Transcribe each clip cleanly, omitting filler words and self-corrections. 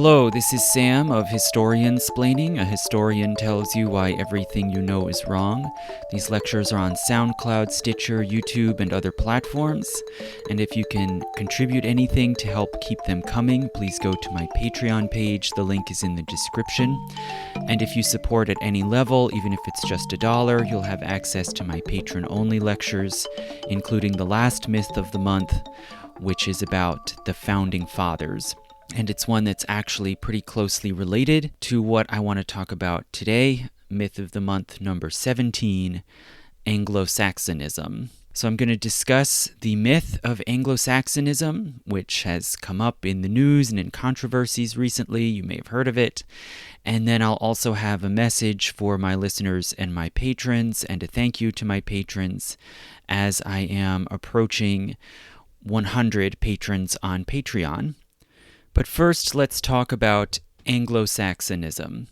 Hello, this is Sam of Historiansplaining. A historian tells you why everything you know is wrong. These lectures are on SoundCloud, Stitcher, YouTube, and other platforms. And if you can contribute anything to help keep them coming, please go to my Patreon page. The link is in the description. And if you support at any level, even if it's just $1, you'll have access to my patron-only lectures, including the last myth of the month, which is about the Founding Fathers. And it's one that's actually pretty closely related to what I want to talk about today, Myth of the Month number 17, Anglo-Saxonism. So I'm going to discuss the myth of Anglo-Saxonism, which has come up in the news and in controversies recently. You may have heard of it. And then I'll also have a message for my listeners and my patrons, and a thank you to my patrons as I am approaching 100 patrons on Patreon. But first, let's talk about Anglo-Saxonism.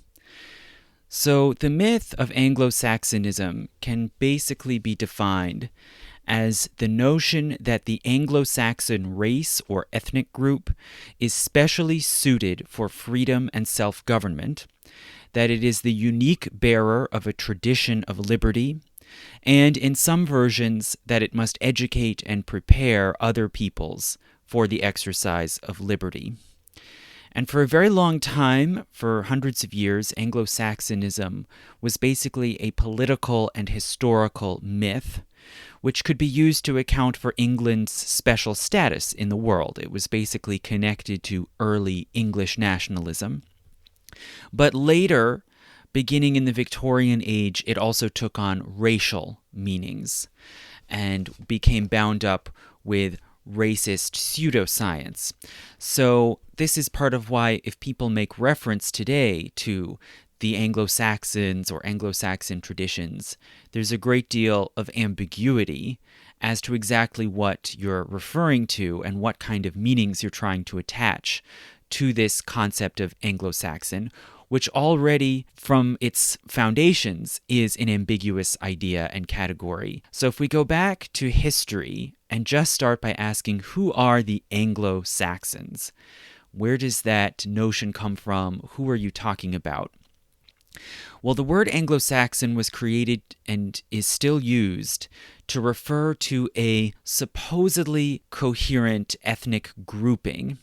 So the myth of Anglo-Saxonism can basically be defined as the notion that the Anglo-Saxon race or ethnic group is specially suited for freedom and self-government, that it is the unique bearer of a tradition of liberty, and in some versions that it must educate and prepare other peoples for the exercise of liberty. And for a very long time, for hundreds of years, Anglo-Saxonism was basically a political and historical myth, which could be used to account for England's special status in the world. It was basically connected to early English nationalism. But later, beginning in the Victorian age, it also took on racial meanings and became bound up with racist pseudoscience. So this is part of why if people make reference today to the Anglo-Saxons or Anglo-Saxon traditions, there's a great deal of ambiguity as to exactly what you're referring to and what kind of meanings you're trying to attach to this concept of Anglo-Saxon, which already, from its foundations, is an ambiguous idea and category. So if we go back to history and just start by asking, who are the Anglo-Saxons? Where does that notion come from? Who are you talking about? Well, the word Anglo-Saxon was created and is still used to refer to a supposedly coherent ethnic grouping.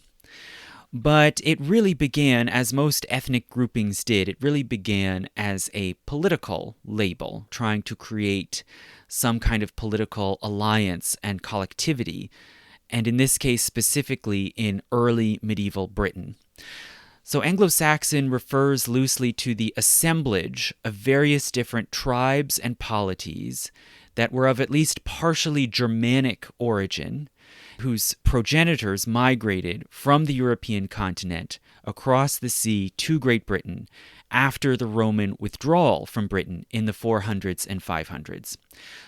But it really began, as most ethnic groupings did, it really began as a political label, trying to create some kind of political alliance and collectivity, and in this case specifically in early medieval Britain. So Anglo-Saxon refers loosely to the assemblage of various different tribes and polities that were of at least partially Germanic origin, whose progenitors migrated from the European continent across the sea to Great Britain after the Roman withdrawal from Britain in the 400s and 500s.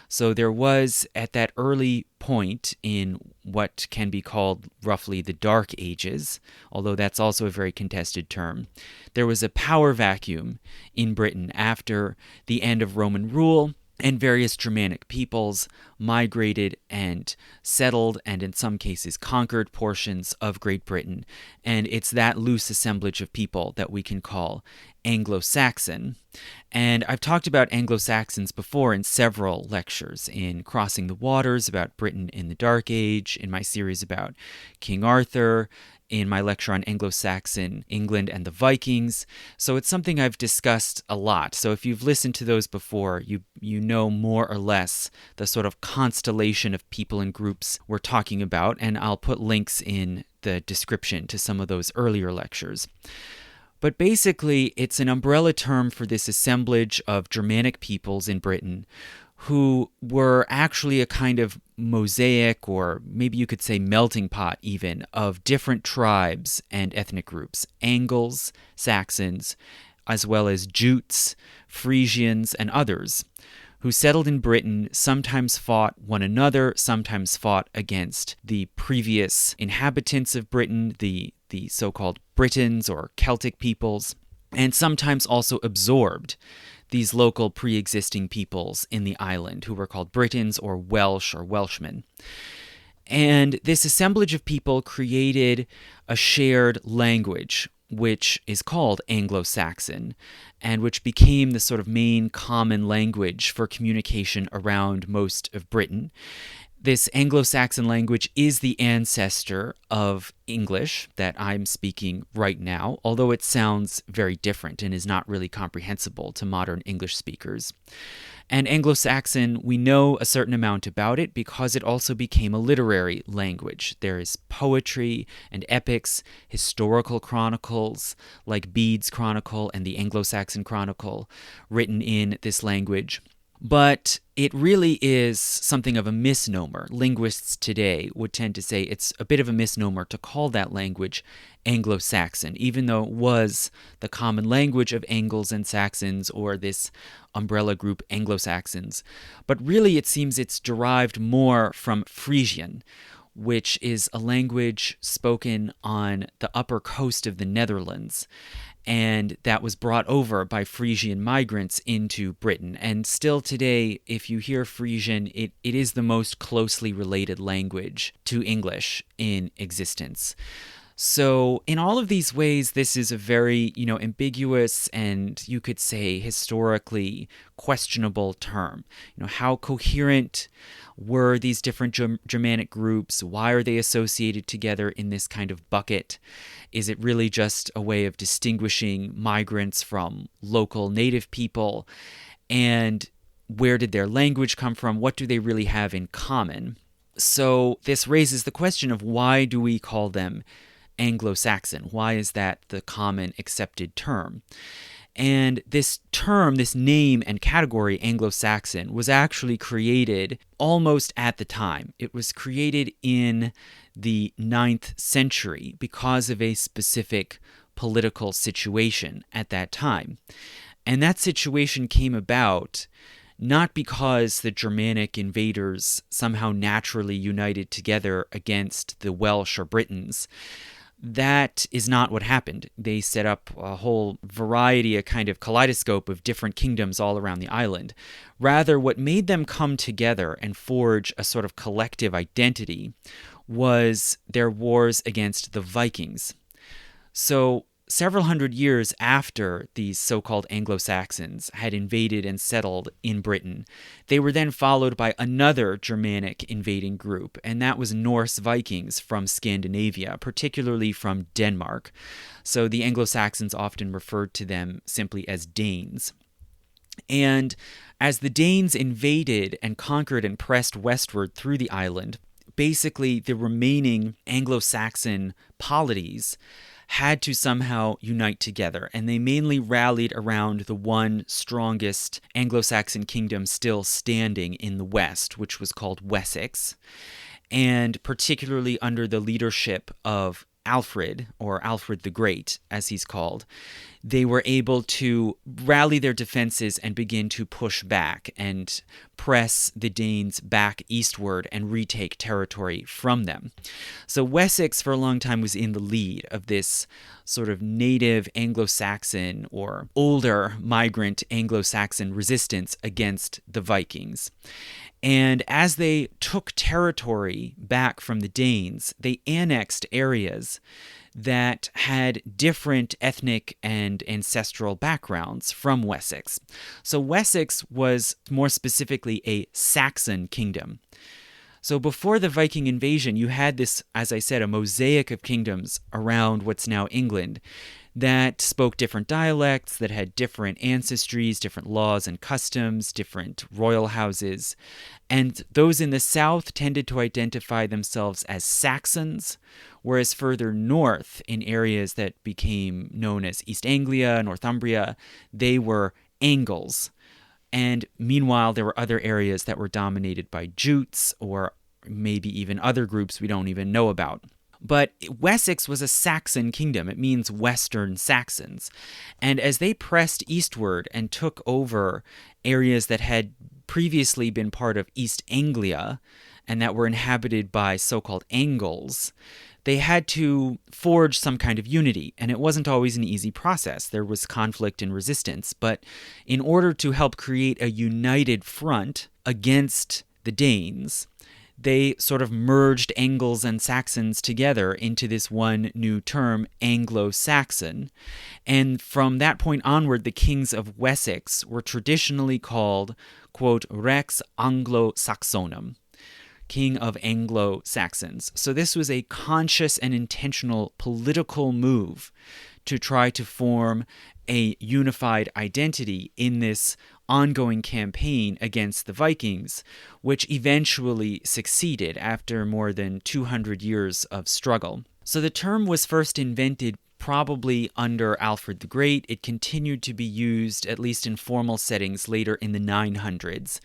So there was, at that early point in what can be called roughly the Dark Ages, although that's also a very contested term, there was a power vacuum in Britain after the end of Roman rule, and various Germanic peoples migrated and settled and in some cases conquered portions of Great Britain. And it's that loose assemblage of people that we can call Anglo-Saxon. And I've talked about Anglo-Saxons before in several lectures, in Crossing the Waters about Britain in the Dark Age, in my series about King Arthur, in my lecture on Anglo-Saxon England and the Vikings. So it's something I've discussed a lot. So if you've listened to those before, you know more or less the sort of constellation of people and groups we're talking about, and I'll put links in the description to some of those earlier lectures. But basically, it's an umbrella term for this assemblage of Germanic peoples in Britain who were actually a kind of mosaic, or maybe you could say melting pot even, of different tribes and ethnic groups, Angles, Saxons, as well as Jutes, Frisians, and others, who settled in Britain, sometimes fought one another, sometimes fought against the previous inhabitants of Britain, the so-called Britons or Celtic peoples, and sometimes also absorbed these local pre-existing peoples in the island who were called Britons or Welsh or Welshmen. And this assemblage of people created a shared language which is called Anglo-Saxon, and which became the sort of main common language for communication around most of Britain. This Anglo-Saxon language is the ancestor of English that I'm speaking right now, although it sounds very different and is not really comprehensible to modern English speakers. And Anglo-Saxon, we know a certain amount about it because it also became a literary language. There is poetry and epics, historical chronicles like Bede's Chronicle and the Anglo-Saxon Chronicle written in this language. But it really is something of a misnomer. Linguists today would tend to say it's a bit of a misnomer to call that language Anglo-Saxon, even though it was the common language of Angles and Saxons, or this umbrella group Anglo-Saxons. But really it seems it's derived more from Frisian, which is a language spoken on the upper coast of the Netherlands, and that was brought over by Frisian migrants into Britain. And still today, if you hear Frisian, it is the most closely related language to English in existence. So in all of these ways, this is a very, ambiguous and you could say historically questionable term. How coherent were these different Germanic groups? Why are they associated together in this kind of bucket? Is it really just a way of distinguishing migrants from local native people? And where did their language come from? What do they really have in common? So this raises the question of why do we call them Anglo-Saxon? Why is that the common accepted term? And this term, this name and category, Anglo-Saxon, was actually created almost at the time. It was created in the 9th century because of a specific political situation at that time. And that situation came about not because the Germanic invaders somehow naturally united together against the Welsh or Britons. That is not what happened. They set up a whole variety, a kind of kaleidoscope of different kingdoms all around the island. Rather, what made them come together and forge a sort of collective identity was their wars against the Vikings. So, several hundred years after these so-called Anglo-Saxons had invaded and settled in Britain, they were then followed by another Germanic invading group, and that was Norse Vikings from Scandinavia, particularly from Denmark. So the Anglo-Saxons often referred to them simply as Danes. And as the Danes invaded and conquered and pressed westward through the island, basically the remaining Anglo-Saxon polities had to somehow unite together, and they mainly rallied around the one strongest Anglo-Saxon kingdom still standing in the west, which was called Wessex, and particularly under the leadership of Alfred, or Alfred the Great, as he's called, they were able to rally their defenses and begin to push back and press the Danes back eastward and retake territory from them. So Wessex for a long time was in the lead of this sort of native Anglo-Saxon or older migrant Anglo-Saxon resistance against the Vikings. And as they took territory back from the Danes, they annexed areas that had different ethnic and ancestral backgrounds from Wessex. So Wessex was more specifically a Saxon kingdom. So before the Viking invasion, you had this, as I said, a mosaic of kingdoms around what's now England that spoke different dialects, that had different ancestries, different laws and customs, different royal houses. And those in the south tended to identify themselves as Saxons, whereas further north, in areas that became known as East Anglia, Northumbria, they were Angles. And meanwhile, there were other areas that were dominated by Jutes, or maybe even other groups we don't even know about. But Wessex was a Saxon kingdom. It means Western Saxons. And as they pressed eastward and took over areas that had previously been part of East Anglia and that were inhabited by so-called Angles, they had to forge some kind of unity, and it wasn't always an easy process. There was conflict and resistance, but in order to help create a united front against the Danes, they sort of merged Angles and Saxons together into this one new term, Anglo-Saxon. And from that point onward, the kings of Wessex were traditionally called, quote, Rex Anglo-Saxonum, king of Anglo-Saxons. So this was a conscious and intentional political move to try to form a unified identity in this ongoing campaign against the Vikings, which eventually succeeded after more than 200 years of struggle. So the term was first invented probably under Alfred the Great. It continued to be used, at least in formal settings, later in the 900s.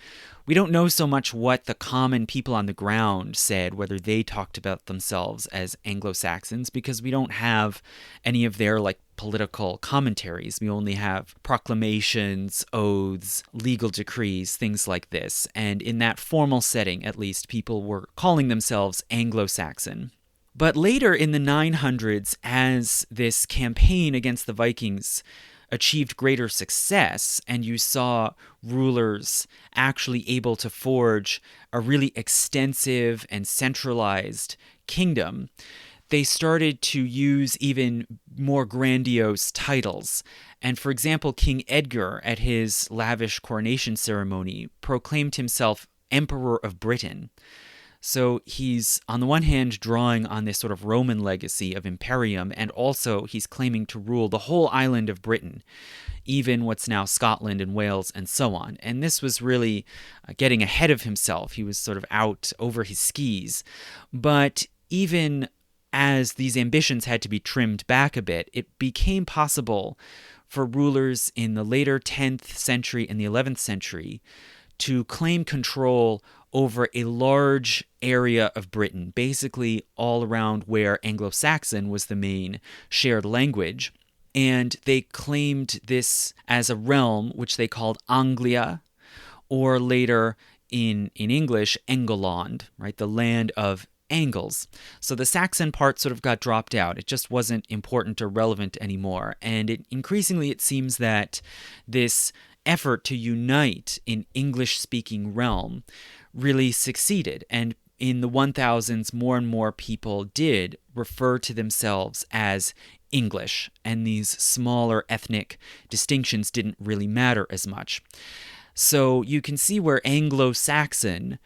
We don't know so much what the common people on the ground said, whether they talked about themselves as Anglo-Saxons, because we don't have any of their political commentaries. We only have proclamations, oaths, legal decrees, things like this. And in that formal setting, at least, people were calling themselves Anglo-Saxon. But later in the 900s, as this campaign against the Vikings achieved greater success, and you saw rulers actually able to forge a really extensive and centralized kingdom, they started to use even more grandiose titles. And for example, King Edgar, at his lavish coronation ceremony, proclaimed himself Emperor of Britain. So he's, on the one hand, drawing on this sort of Roman legacy of imperium, and also he's claiming to rule the whole island of Britain, even what's now Scotland and Wales and so on. And this was really getting ahead of himself. He was sort of out over his skis. But even as these ambitions had to be trimmed back a bit, it became possible for rulers in the later 10th century and the 11th century to claim control over a large area of Britain, basically all around where Anglo-Saxon was the main shared language. And they claimed this as a realm which they called Anglia, or later in English, Engeland, right, the land of Angles. So the Saxon part sort of got dropped out. It just wasn't important or relevant anymore. And increasingly it seems that this effort to unite an English-speaking realm really succeeded. And in the 1000s, more and more people did refer to themselves as English, and these smaller ethnic distinctions didn't really matter as much. So you can see where Anglo-Saxon,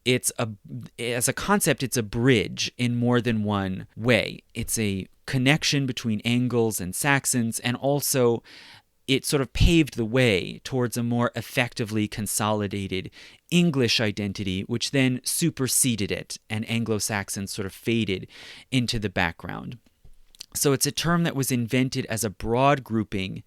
as a concept, it's a bridge in more than one way. It's a connection between Angles and Saxons, and also it sort of paved the way towards a more effectively consolidated English identity, which then superseded it, and Anglo-Saxon sort of faded into the background. So it's a term that was invented as a broad grouping,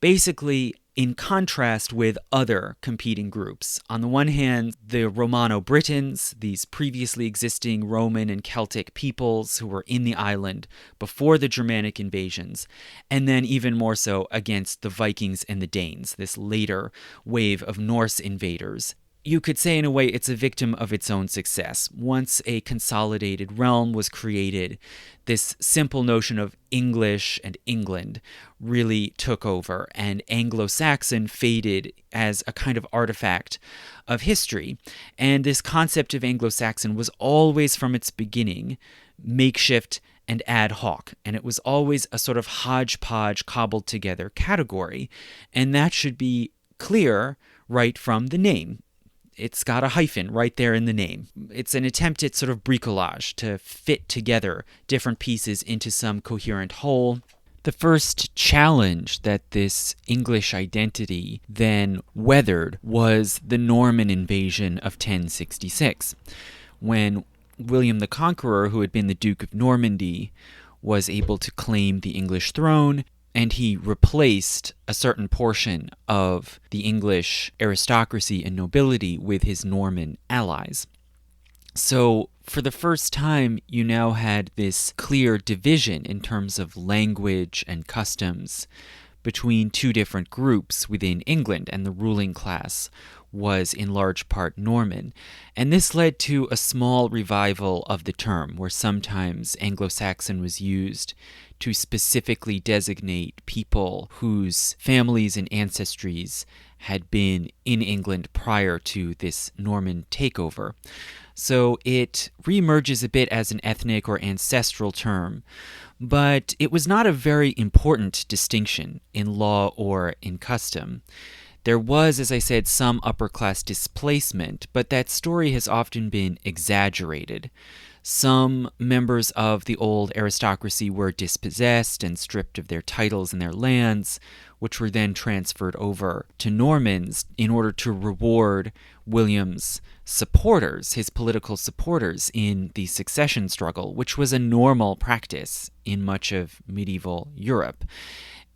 basically in contrast with other competing groups. On the one hand, the Romano-Britons, these previously existing Roman and Celtic peoples who were in the island before the Germanic invasions, and then even more so against the Vikings and the Danes, this later wave of Norse invaders. You could say, in a way, it's a victim of its own success. Once a consolidated realm was created, this simple notion of English and England really took over, and Anglo-Saxon faded as a kind of artifact of history. And this concept of Anglo-Saxon was always, from its beginning, makeshift and ad hoc, and it was always a sort of hodgepodge, cobbled together category, and that should be clear right from the name. It's got a hyphen right there in the name. It's an attempt at sort of bricolage to fit together different pieces into some coherent whole. The first challenge that this English identity then weathered was the Norman invasion of 1066, when William the Conqueror, who had been the Duke of Normandy, was able to claim the English throne, and he replaced a certain portion of the English aristocracy and nobility with his Norman allies. So, for the first time, you now had this clear division in terms of language and customs between two different groups within England, and the ruling class was in large part Norman. And this led to a small revival of the term, where sometimes Anglo-Saxon was used to specifically designate people whose families and ancestries had been in England prior to this Norman takeover. So it reemerges a bit as an ethnic or ancestral term, but it was not a very important distinction in law or in custom. There was, as I said, some upper-class displacement, but that story has often been exaggerated. Some members of the old aristocracy were dispossessed and stripped of their titles and their lands, which were then transferred over to Normans in order to reward William's supporters, his political supporters in the succession struggle, which was a normal practice in much of medieval Europe.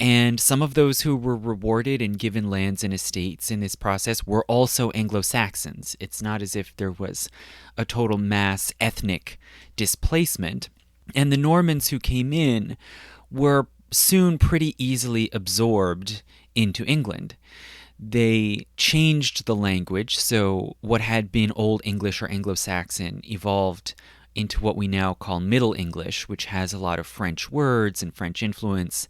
And some of those who were rewarded and given lands and estates in this process were also Anglo-Saxons. It's not as if there was a total mass ethnic displacement. And the Normans who came in were soon pretty easily absorbed into England. They changed the language, so what had been Old English or Anglo-Saxon evolved into what we now call Middle English, which has a lot of French words and French influence.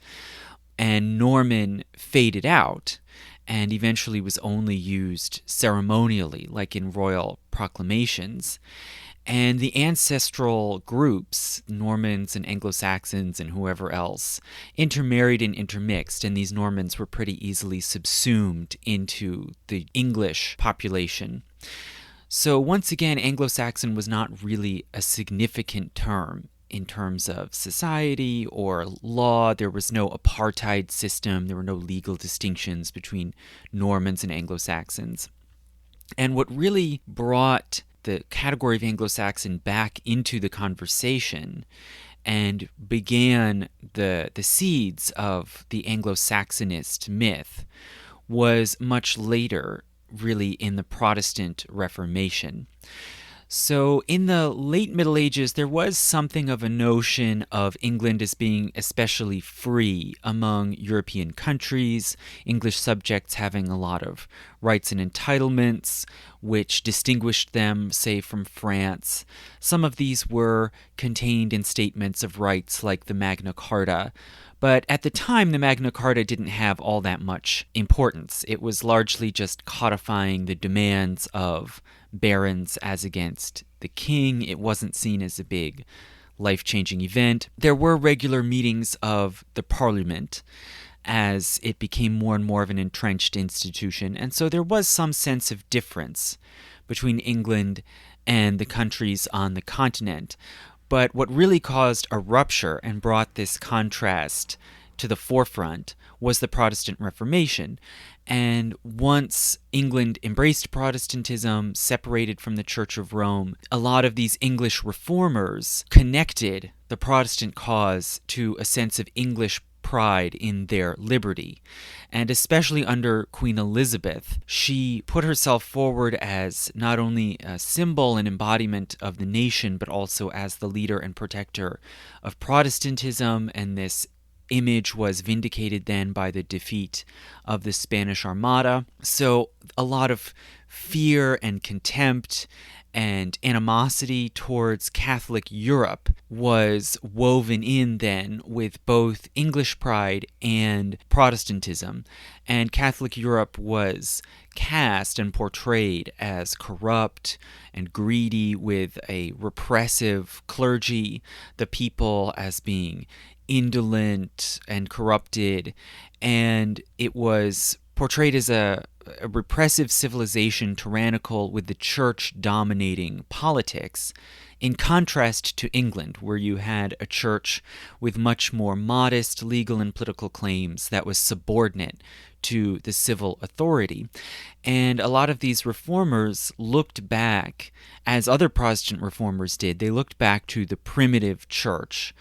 And Norman faded out and eventually was only used ceremonially, like in royal proclamations. And the ancestral groups, Normans and Anglo-Saxons and whoever else, intermarried and intermixed, and these Normans were pretty easily subsumed into the English population. So once again, Anglo-Saxon was not really a significant term in terms of society or law. There was no apartheid system. There were no legal distinctions between Normans and Anglo-Saxons. And what really brought the category of Anglo-Saxon back into the conversation and began the seeds of the Anglo-Saxonist myth was much later, really in the Protestant Reformation. So in the late Middle Ages, there was something of a notion of England as being especially free among European countries, English subjects having a lot of rights and entitlements, which distinguished them, say, from France. Some of these were contained in statements of rights like the Magna Carta. But at the time, the Magna Carta didn't have all that much importance. It was largely just codifying the demands of barons as against the king. It wasn't seen as a big life-changing event. There were regular meetings of the Parliament as it became more and more of an entrenched institution, and so there was some sense of difference between England and the countries on the continent. But what really caused a rupture and brought this contrast to the forefront was the Protestant Reformation. And once England embraced Protestantism, separated from the Church of Rome, a lot of these English reformers connected the Protestant cause to a sense of English pride in their liberty. And especially under Queen Elizabeth, she put herself forward as not only a symbol and embodiment of the nation, but also as the leader and protector of Protestantism, and this image was vindicated then by the defeat of the Spanish Armada. So a lot of fear and contempt and animosity towards Catholic Europe was woven in then with both English pride and Protestantism. And Catholic Europe was cast and portrayed as corrupt and greedy, with a repressive clergy, the people as being indolent and corrupted, and it was portrayed as a repressive civilization, tyrannical, with the church dominating politics, in contrast to England, where you had a church with much more modest legal and political claims that was subordinate to the civil authority. And a lot of these reformers looked back, as other Protestant reformers did, they looked back to the primitive church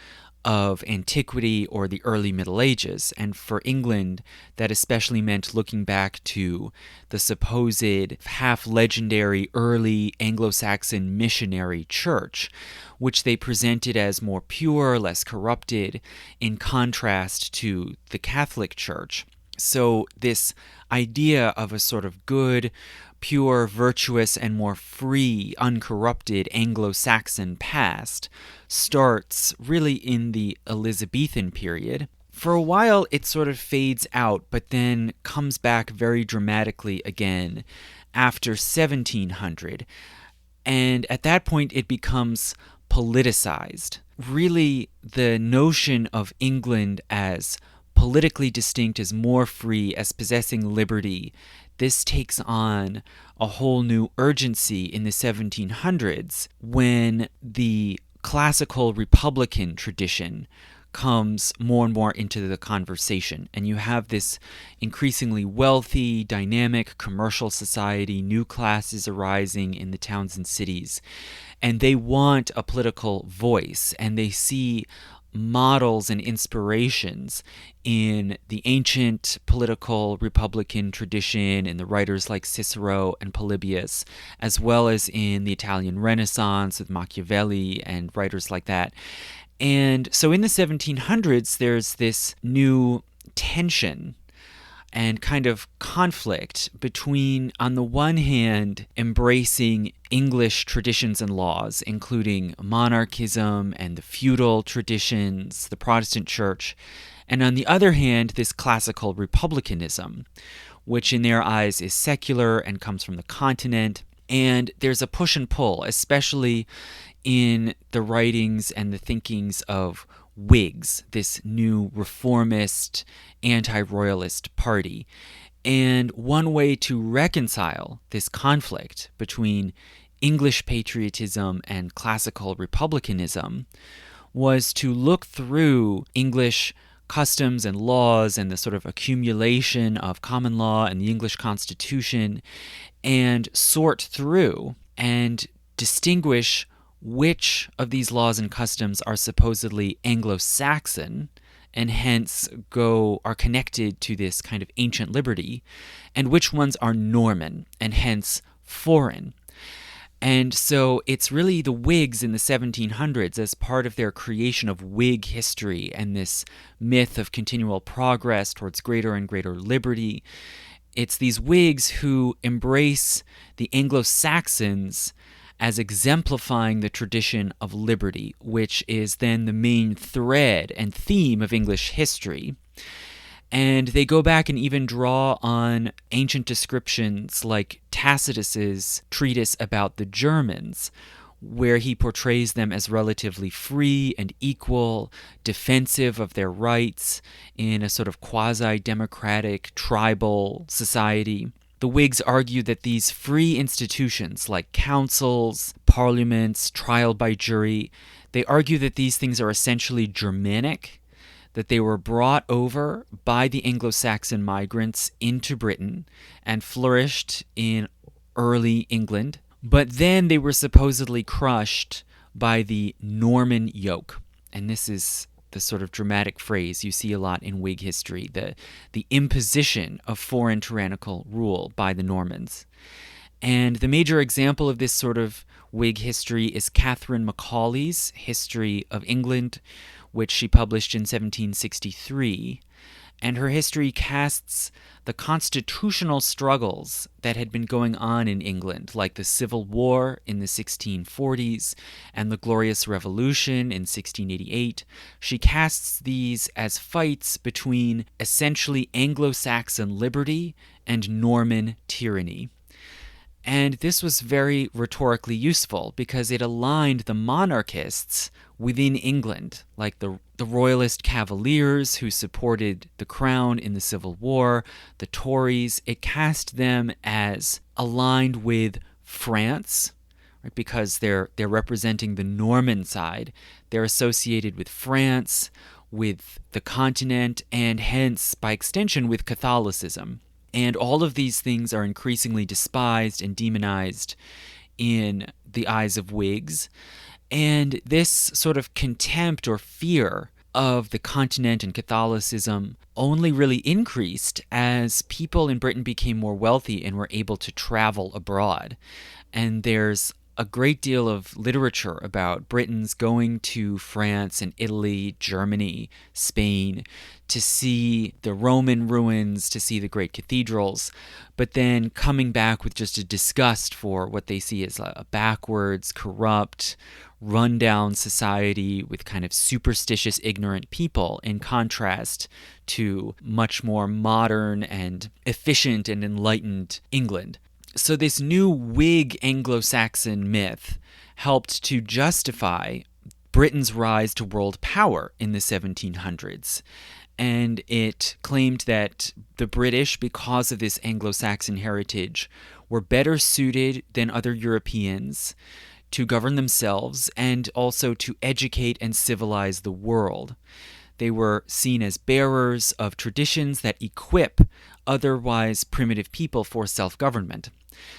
of antiquity or the early Middle Ages. And for England, that especially meant looking back to the supposed half-legendary early Anglo-Saxon missionary church, which they presented as more pure, less corrupted, in contrast to the Catholic Church. So this idea of a sort of good, pure, virtuous, and more free, uncorrupted Anglo-Saxon past starts really in the Elizabethan period. For a while, it sort of fades out, but then comes back very dramatically again after 1700. And at that point, it becomes politicized. Really, the notion of England as politically distinct, as more free, as possessing liberty, this takes on a whole new urgency in the 1700s when the classical republican tradition comes more and more into the conversation. And you have this increasingly wealthy, dynamic commercial society, new classes arising in the towns and cities. And they want a political voice, and they see models and inspirations in the ancient political republican tradition, in the writers like Cicero and Polybius, as well as in the Italian Renaissance with Machiavelli and writers like that. And so in the 1700s, there's this new tension and kind of conflict between, on the one hand, embracing English traditions and laws, including monarchism and the feudal traditions, the Protestant church, and on the other hand, this classical republicanism, which in their eyes is secular and comes from the continent. And there's a push and pull, especially in the writings and the thinkings of Whigs, this new reformist, anti-royalist party. And one way to reconcile this conflict between English patriotism and classical republicanism was to look through English customs and laws and the sort of accumulation of common law and the English Constitution and sort through and distinguish which of these laws and customs are supposedly Anglo-Saxon and hence are connected to this kind of ancient liberty, and which ones are Norman and hence foreign. And so it's really the Whigs in the 1700s, as part of their creation of Whig history and this myth of continual progress towards greater and greater liberty. It's these Whigs who embrace the Anglo-Saxons as exemplifying the tradition of liberty, which is then the main thread and theme of English history. And they go back and even draw on ancient descriptions like Tacitus's treatise about the Germans, where he portrays them as relatively free and equal, defensive of their rights in a sort of quasi-democratic tribal society. The Whigs argue that these free institutions like councils, parliaments, trial by jury, they argue that these things are essentially Germanic, that they were brought over by the Anglo-Saxon migrants into Britain and flourished in early England, but then they were supposedly crushed by the Norman yoke. And this is the sort of dramatic phrase you see a lot in Whig history, the imposition of foreign tyrannical rule by the Normans. And the major example of this sort of Whig history is Catherine Macaulay's History of England, which she published in 1763. And her history casts the constitutional struggles that had been going on in England, like the Civil War in the 1640s and the Glorious Revolution in 1688. She casts these as fights between essentially Anglo-Saxon liberty and Norman tyranny. And this was very rhetorically useful because it aligned the monarchists within England, like the Royalist Cavaliers who supported the crown in the Civil War, the Tories. It cast them as aligned with France, right? Because they're representing the Norman side. They're associated with France, with the continent, and hence, by extension, with Catholicism. And all of these things are increasingly despised and demonized in the eyes of Whigs. And this sort of contempt or fear of the continent and Catholicism only really increased as people in Britain became more wealthy and were able to travel abroad. And there's a great deal of literature about Britons going to France and Italy, Germany, Spain, to see the Roman ruins, to see the great cathedrals, but then coming back with just a disgust for what they see as a backwards, corrupt, rundown society with kind of superstitious, ignorant people, in contrast to much more modern and efficient and enlightened England. So this new Whig Anglo-Saxon myth helped to justify Britain's rise to world power in the 1700s. And it claimed that the British, because of this Anglo-Saxon heritage, were better suited than other Europeans to govern themselves and also to educate and civilize the world. They were seen as bearers of traditions that equip otherwise primitive people for self-government.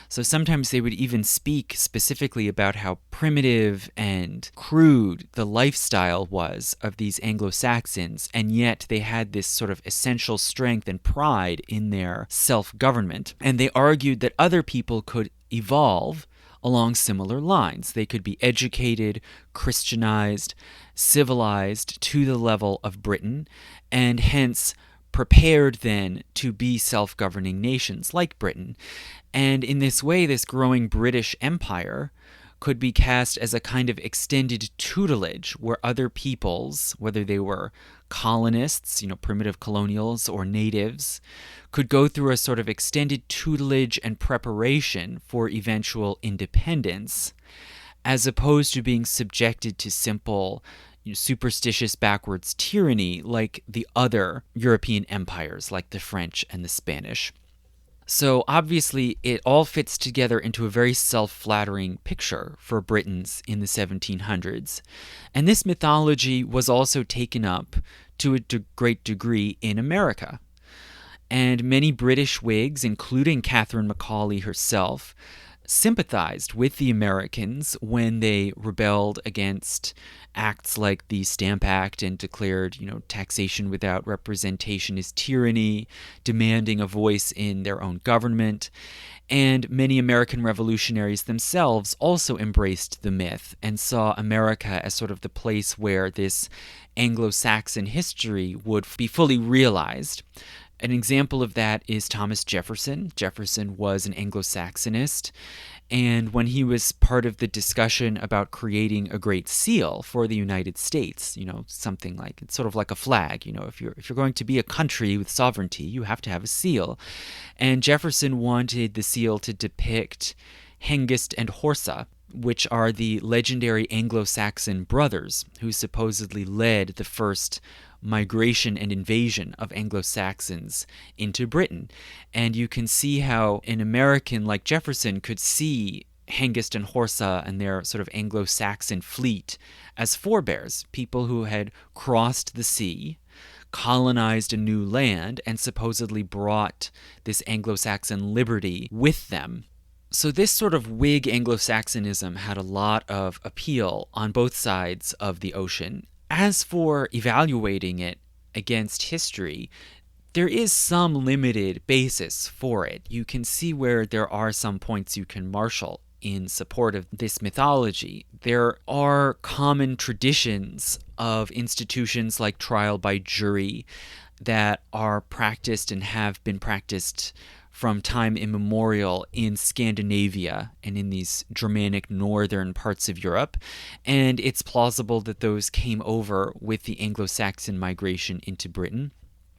So sometimes they would even speak specifically about how primitive and crude the lifestyle was of these Anglo-Saxons, and yet they had this sort of essential strength and pride in their self-government. And they argued that other people could evolve along similar lines. They could be educated, Christianized, civilized to the level of Britain, and hence prepared then to be self-governing nations like Britain. And in this way, this growing British Empire could be cast as a kind of extended tutelage where other peoples, whether they were colonists, primitive colonials, or natives, could go through a sort of extended tutelage and preparation for eventual independence, as opposed to being subjected to simple superstitious backwards tyranny like the other European empires, like the French and the Spanish. So obviously, it all fits together into a very self-flattering picture for Britons in the 1700s. And this mythology was also taken up to a great degree in America. And many British Whigs, including Catherine Macaulay herself, sympathized with the Americans when they rebelled against acts like the Stamp Act and declared, taxation without representation is tyranny, demanding a voice in their own government. And many American revolutionaries themselves also embraced the myth and saw America as sort of the place where this Anglo-Saxon history would be fully realized. An example of that is Thomas Jefferson. Jefferson was an Anglo-Saxonist, and when he was part of the discussion about creating a great seal for the United States, something like, it's sort of like a flag, if you're going to be a country with sovereignty, you have to have a seal. And Jefferson wanted the seal to depict Hengist and Horsa, which are the legendary Anglo-Saxon brothers who supposedly led the first migration and invasion of Anglo-Saxons into Britain. And you can see how an American like Jefferson could see Hengist and Horsa and their sort of Anglo-Saxon fleet as forebears, people who had crossed the sea, colonized a new land, and supposedly brought this Anglo-Saxon liberty with them. So this sort of Whig Anglo-Saxonism had a lot of appeal on both sides of the ocean. As for evaluating it against history, there is some limited basis for it. You can see where there are some points you can marshal in support of this mythology. There are common traditions of institutions like trial by jury that are practiced and have been practiced from time immemorial in Scandinavia and in these Germanic northern parts of Europe, and it's plausible that those came over with the Anglo-Saxon migration into Britain.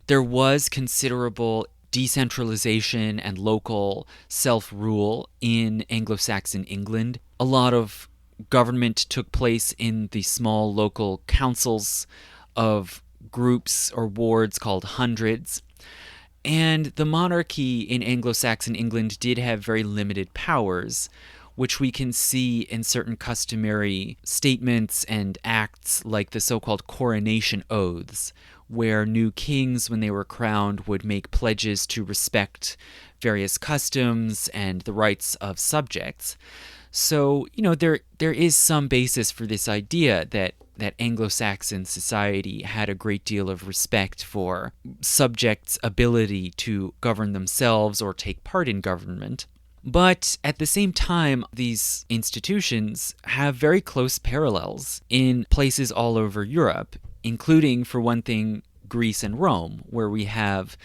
There was considerable decentralization and local self-rule in Anglo-Saxon England. A lot of government took place in the small local councils of groups or wards called hundreds. And the monarchy in Anglo-Saxon England did have very limited powers, which we can see in certain customary statements and acts like the so-called coronation oaths, where new kings, when they were crowned, would make pledges to respect various customs and the rights of subjects. So, there is some basis for this idea that Anglo-Saxon society had a great deal of respect for subjects' ability to govern themselves or take part in government. But at the same time, these institutions have very close parallels in places all over Europe, including, for one thing, Greece and Rome, where we have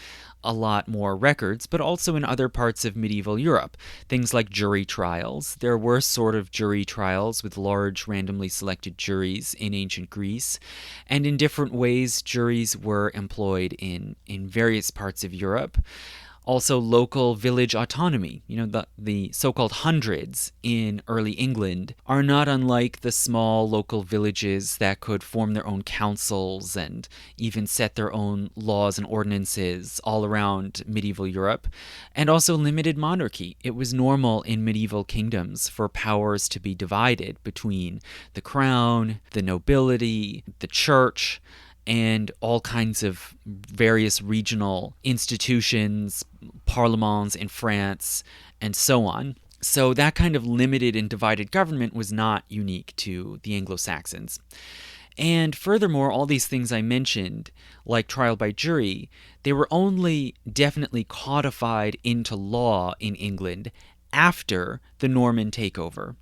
a lot more records, but also in other parts of medieval Europe. Things like jury trials. There were sort of jury trials with large randomly selected juries in ancient Greece. And in different ways, juries were employed in various parts of Europe. Also, local village autonomy. The so-called hundreds in early England are not unlike the small local villages that could form their own councils and even set their own laws and ordinances all around medieval Europe. And also limited monarchy. It was normal in medieval kingdoms for powers to be divided between the crown, the nobility, the church, and all kinds of various regional institutions, parlements in France, and so on. So that kind of limited and divided government was not unique to the Anglo-Saxons. And furthermore, all these things I mentioned, like trial by jury, they were only definitely codified into law in England after the Norman takeover.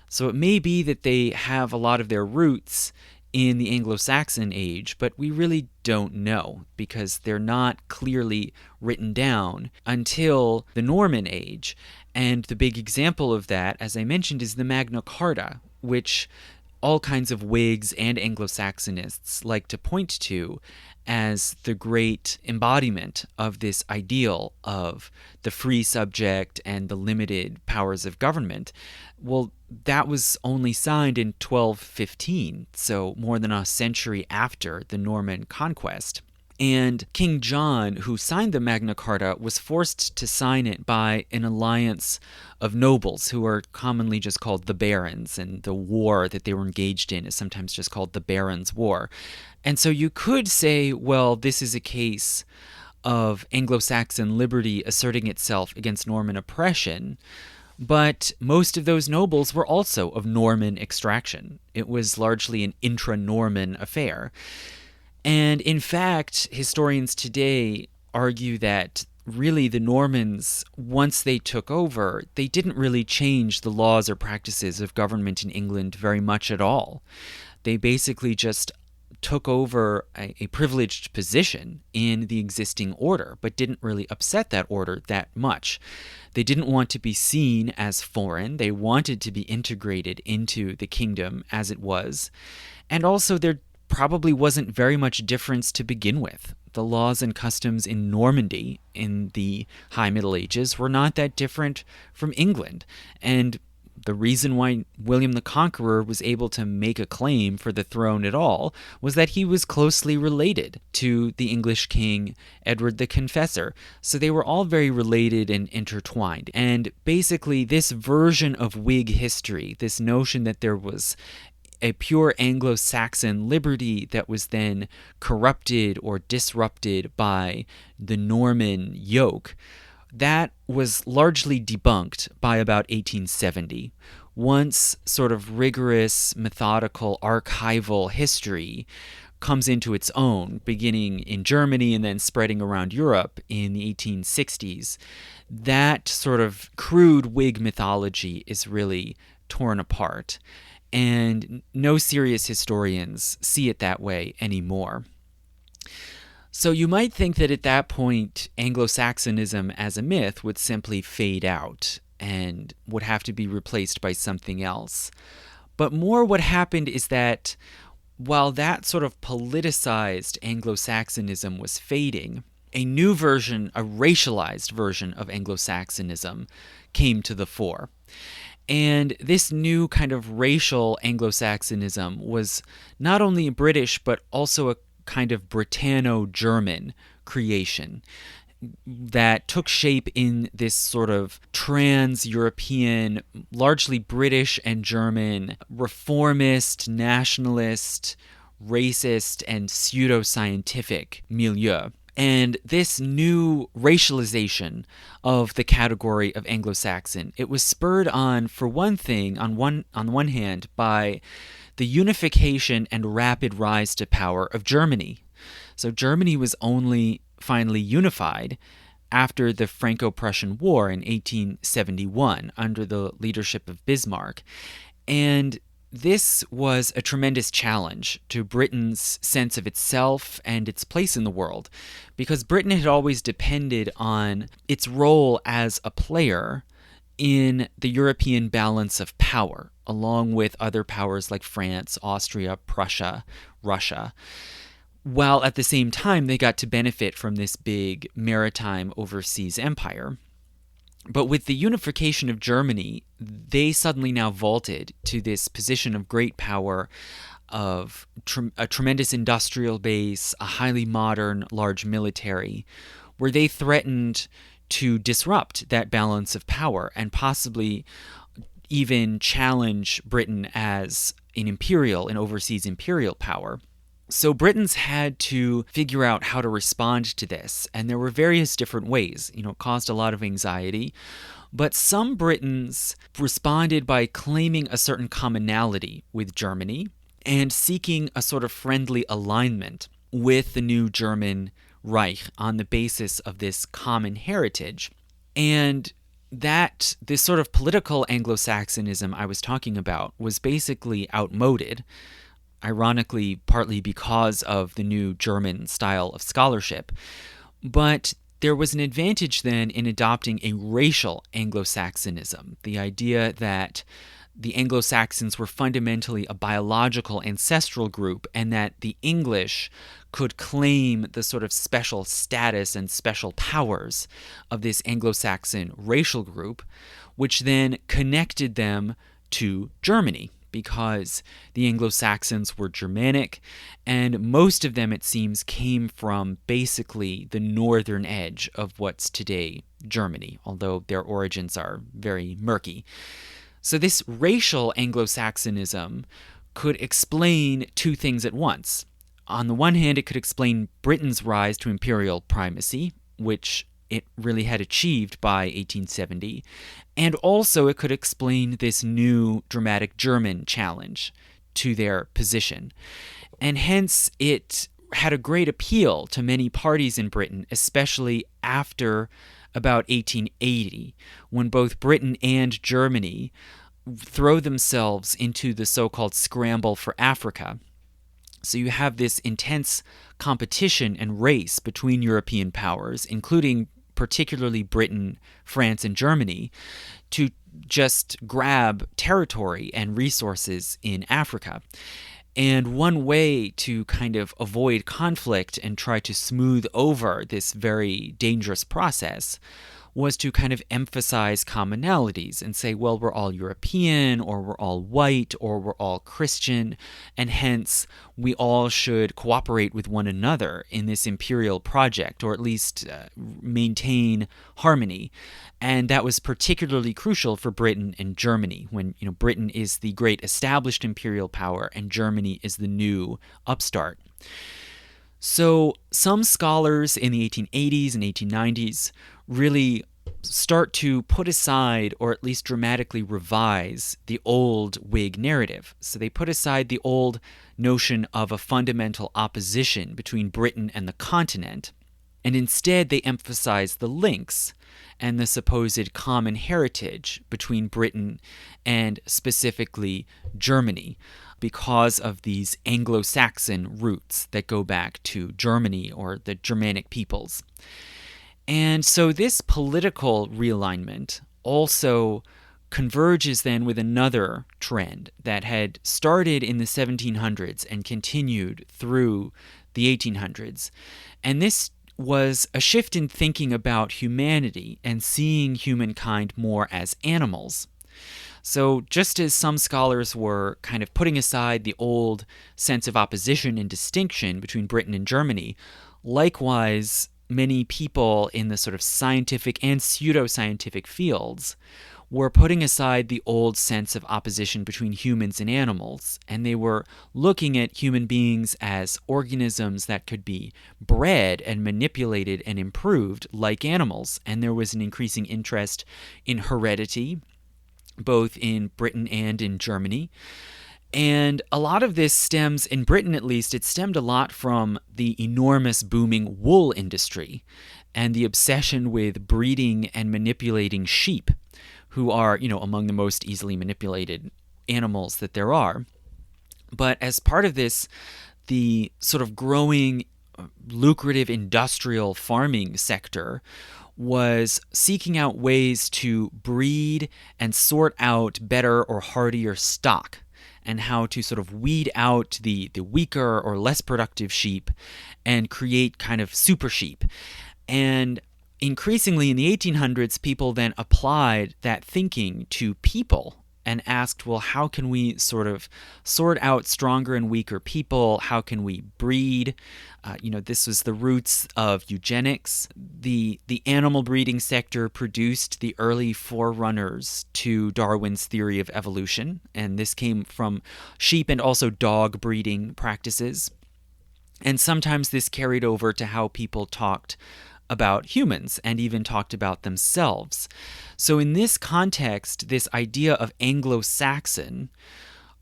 So it may be that they have a lot of their roots in the Anglo-Saxon age, but we really don't know because they're not clearly written down until the Norman age. And the big example of that, as I mentioned, is the Magna Carta, which all kinds of Whigs and Anglo-Saxonists like to point to as the great embodiment of this ideal of the free subject and the limited powers of government. Well, that was only signed in 1215, so more than a century after the Norman conquest. And King John, who signed the Magna Carta, was forced to sign it by an alliance of nobles who are commonly just called the barons, and the war that they were engaged in is sometimes just called the Barons' War. And so you could say, well, this is a case of Anglo-Saxon liberty asserting itself against Norman oppression, but most of those nobles were also of Norman extraction. It was largely an intra-Norman affair. And in fact, historians today argue that really the Normans, once they took over, they didn't really change the laws or practices of government in England very much at all. They basically just took over a privileged position in the existing order, but didn't really upset that order that much. They didn't want to be seen as foreign. They wanted to be integrated into the kingdom as it was. And also there probably wasn't very much difference to begin with. The laws and customs in Normandy in the High Middle Ages were not that different from England. And the reason why William the Conqueror was able to make a claim for the throne at all was that he was closely related to the English king Edward the Confessor. So they were all very related and intertwined. And basically this version of Whig history, this notion that there was a pure Anglo-Saxon liberty that was then corrupted or disrupted by the Norman yoke, that was largely debunked by about 1870. Once sort of rigorous, methodical, archival history comes into its own, beginning in Germany and then spreading around Europe in the 1860s, that sort of crude Whig mythology is really torn apart. And no serious historians see it that way anymore. So you might think that at that point, Anglo-Saxonism as a myth would simply fade out and would have to be replaced by something else. But more what happened is that while that sort of politicized Anglo-Saxonism was fading, a new version, a racialized version of Anglo-Saxonism came to the fore. And this new kind of racial Anglo-Saxonism was not only British, but also a kind of Britanno-German creation that took shape in this sort of trans-European, largely British and German, reformist, nationalist, racist, and pseudo-scientific milieu. And this new racialization of the category of Anglo-Saxon, it was spurred on, for one thing, on one hand, by the unification and rapid rise to power of Germany. So Germany was only finally unified after the Franco-Prussian War in 1871 under the leadership of Bismarck. And this was a tremendous challenge to Britain's sense of itself and its place in the world, because Britain had always depended on its role as a player in the European balance of power, along with other powers like France, Austria, Prussia, Russia. while at the same time they got to benefit from this big maritime overseas empire. But with the unification of Germany, they suddenly now vaulted to this position of great power, of a tremendous industrial base, a highly modern, large military, where they threatened to disrupt that balance of power and possibly even challenge Britain as an overseas imperial power. So Britons had to figure out how to respond to this, and there were various different ways. It caused a lot of anxiety, but some Britons responded by claiming a certain commonality with Germany and seeking a sort of friendly alignment with the new German Reich on the basis of this common heritage. And this sort of political Anglo-Saxonism I was talking about was basically outmoded, ironically, partly because of the new German style of scholarship. But there was an advantage then in adopting a racial Anglo-Saxonism, the idea that the Anglo-Saxons were fundamentally a biological ancestral group, and that the English could claim the sort of special status and special powers of this Anglo-Saxon racial group, which then connected them to Germany, because the Anglo-Saxons were Germanic, and most of them, it seems, came from basically the northern edge of what's today Germany, although their origins are very murky. So this racial Anglo-Saxonism could explain two things at once. On the one hand, it could explain Britain's rise to imperial primacy, which it really had achieved by 1870, and also it could explain this new dramatic German challenge to their position. And hence, it had a great appeal to many parties in Britain, especially after about 1880, when both Britain and Germany throw themselves into the so-called scramble for Africa. So you have this intense competition and race between European powers, including particularly Britain, France, and Germany, to just grab territory and resources in Africa. And one way to kind of avoid conflict and try to smooth over this very dangerous process was to kind of emphasize commonalities and say, well, we're all European, or we're all white, or we're all Christian, and hence we all should cooperate with one another in this imperial project, or at least maintain harmony. And that was particularly crucial for Britain and Germany, when Britain is the great established imperial power and Germany is the new upstart. So some scholars in the 1880s and 1890s really start to put aside, or at least dramatically revise, the old Whig narrative. So they put aside the old notion of a fundamental opposition between Britain and the continent, and instead they emphasize the links and the supposed common heritage between Britain and specifically Germany, because of these Anglo-Saxon roots that go back to Germany or the Germanic peoples. And so this political realignment also converges then with another trend that had started in the 1700s and continued through the 1800s. And this was a shift in thinking about humanity and seeing humankind more as animals. So just as some scholars were kind of putting aside the old sense of opposition and distinction between Britain and Germany, likewise, many people in the sort of scientific and pseudoscientific fields were putting aside the old sense of opposition between humans and animals, and they were looking at human beings as organisms that could be bred and manipulated and improved like animals. And there was an increasing interest in heredity, both in Britain and in Germany. And a lot of this stems, in Britain at least, it stemmed a lot from the enormous booming wool industry and the obsession with breeding and manipulating sheep, who are, among the most easily manipulated animals that there are. But as part of this, the sort of growing lucrative industrial farming sector was seeking out ways to breed and sort out better or hardier stock. and how to sort of weed out the weaker or less productive sheep and create kind of super sheep. And increasingly in the 1800s, people then applied that thinking to people and asked, well, how can we sort of sort out stronger and weaker people? How can we breed? This was the roots of eugenics. The animal breeding sector produced the early forerunners to Darwin's theory of evolution, and this came from sheep and also dog breeding practices. And sometimes this carried over to how people talked about humans and even talked about themselves. So in this context, this idea of Anglo-Saxon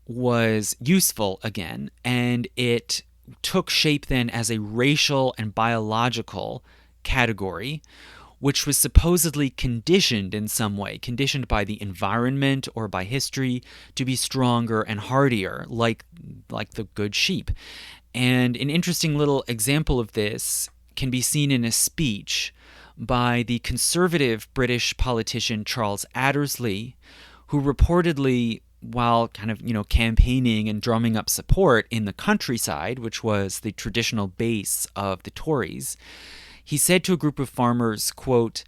was useful again, and it took shape then as a racial and biological category, which was supposedly conditioned in some way, conditioned by the environment or by history to be stronger and hardier, like the good sheep. And an interesting little example of this can be seen in a speech by the conservative British politician Charles Adderley, who reportedly, while kind of, campaigning and drumming up support in the countryside, which was the traditional base of the Tories, he said to a group of farmers, quote,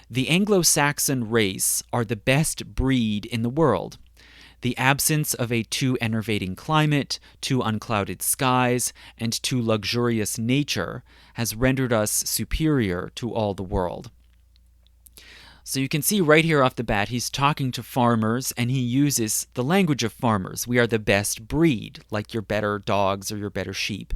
"The Anglo-Saxon race are the best breed in the world. The absence of a too enervating climate, too unclouded skies, and too luxurious nature has rendered us superior to all the world." So you can see right here off the bat, he's talking to farmers, and he uses the language of farmers. We are the best breed, like your better dogs or your better sheep.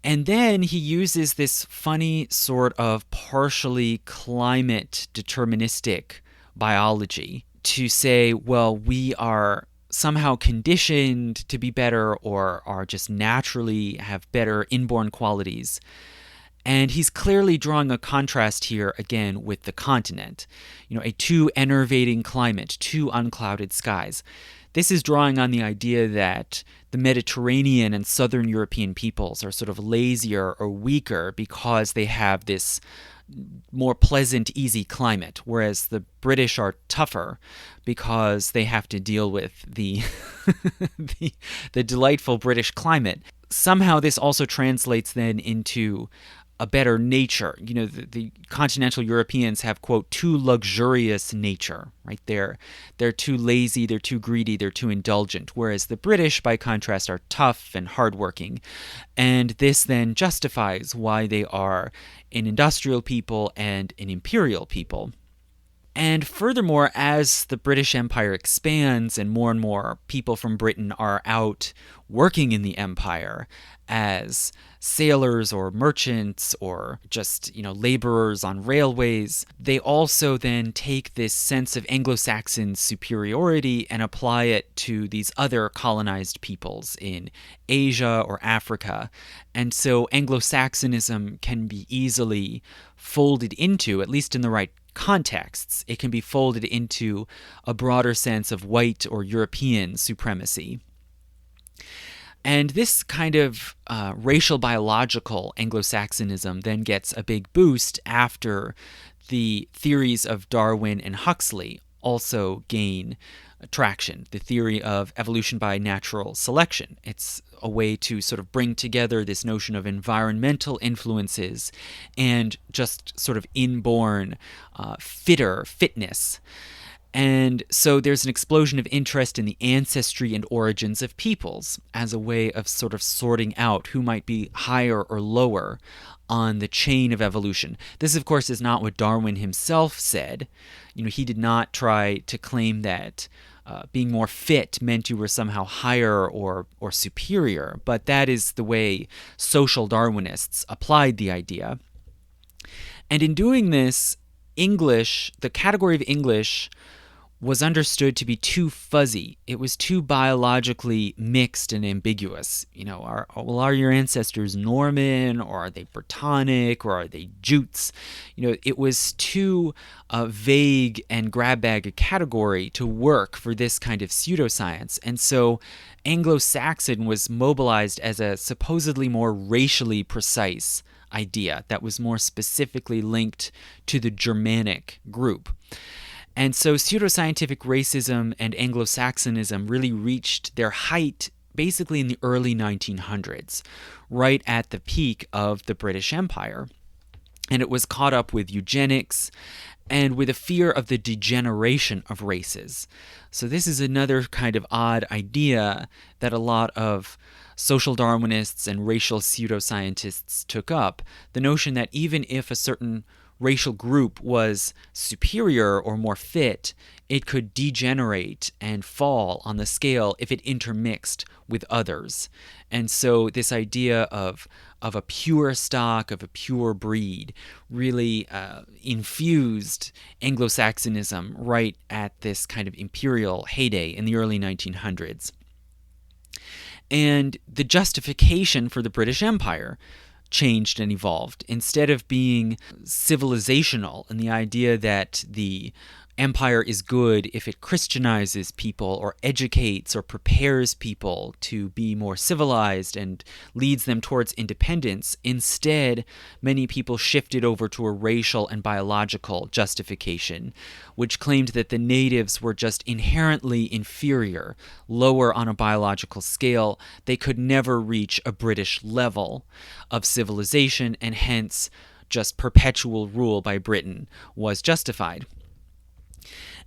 And then he uses this funny sort of partially climate deterministic biology to say, well, we are somehow conditioned to be better or are just naturally have better inborn qualities. And he's clearly drawing a contrast here again with the continent. A too enervating climate, too unclouded skies. This is drawing on the idea that the Mediterranean and Southern European peoples are sort of lazier or weaker because they have this more pleasant, easy climate, whereas the British are tougher because they have to deal with the the delightful British climate. Somehow this also translates then into a better nature. The continental Europeans have, quote, too luxurious nature, right? They're too lazy, they're too greedy, they're too indulgent, whereas the British, by contrast, are tough and hardworking. And this then justifies why they are an industrial people and an imperial people. And furthermore, as the British Empire expands and more people from Britain are out working in the empire as sailors or merchants or just, laborers on railways, they also then take this sense of Anglo-Saxon superiority and apply it to these other colonized peoples in Asia or Africa. And so Anglo-Saxonism can be easily folded into, at least in the right contexts, it can be folded into a broader sense of white or European supremacy. And this kind of racial biological Anglo-Saxonism then gets a big boost after the theories of Darwin and Huxley also gain traction. The theory of evolution by natural selection. It's a way to sort of bring together this notion of environmental influences and just sort of inborn fitness. And so there's an explosion of interest in the ancestry and origins of peoples as a way of sort of sorting out who might be higher or lower on the chain of evolution. This, of course, is not what Darwin himself said. He did not try to claim that being more fit meant you were somehow higher or superior, but that is the way social Darwinists applied the idea. And in doing this, English, the category of English, was understood to be too fuzzy. It was too biologically mixed and ambiguous. Are your ancestors Norman, or are they Brittonic, or are they Jutes? It was too vague and grab bag a category to work for this kind of pseudoscience. And so Anglo-Saxon was mobilized as a supposedly more racially precise idea that was more specifically linked to the Germanic group. And so pseudoscientific racism and Anglo-Saxonism really reached their height basically in the early 1900s, right at the peak of the British Empire. And it was caught up with eugenics and with a fear of the degeneration of races. So this is another kind of odd idea that a lot of social Darwinists and racial pseudoscientists took up, the notion that even if a certain racial group was superior or more fit, it could degenerate and fall on the scale if it intermixed with others. And so this idea of a pure stock, of a pure breed, really infused Anglo-Saxonism right at this kind of imperial heyday in the early 1900s. And the justification for the British Empire changed and evolved. Instead of being civilizational and the idea that the empire is good if it Christianizes people or educates or prepares people to be more civilized and leads them towards independence, instead, many people shifted over to a racial and biological justification, which claimed that the natives were just inherently inferior, lower on a biological scale. They could never reach a British level of civilization, and hence just perpetual rule by Britain was justified.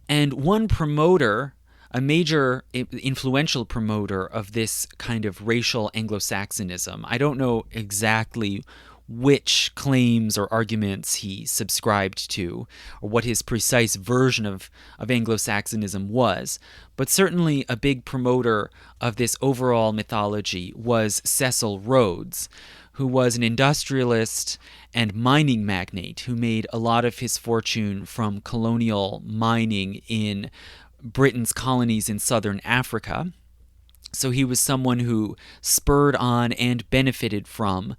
And one promoter, a major influential promoter of this kind of racial Anglo-Saxonism, I don't know exactly which claims or arguments he subscribed to, or what his precise version of Anglo-Saxonism was, but certainly a big promoter of this overall mythology was Cecil Rhodes, who was an industrialist and mining magnate who made a lot of his fortune from colonial mining in Britain's colonies in southern Africa. So he was someone who spurred on and benefited from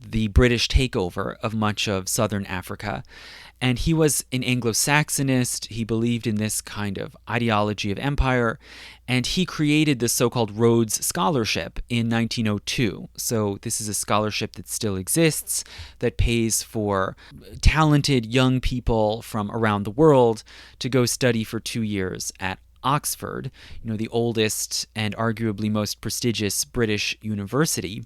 the British takeover of much of southern Africa. And he was an Anglo-Saxonist. He believed in this kind of ideology of empire, and he created the so-called Rhodes Scholarship in 1902. So this is a scholarship that still exists, that pays for talented young people from around the world to go study for 2 years at Oxford, the oldest and arguably most prestigious British university.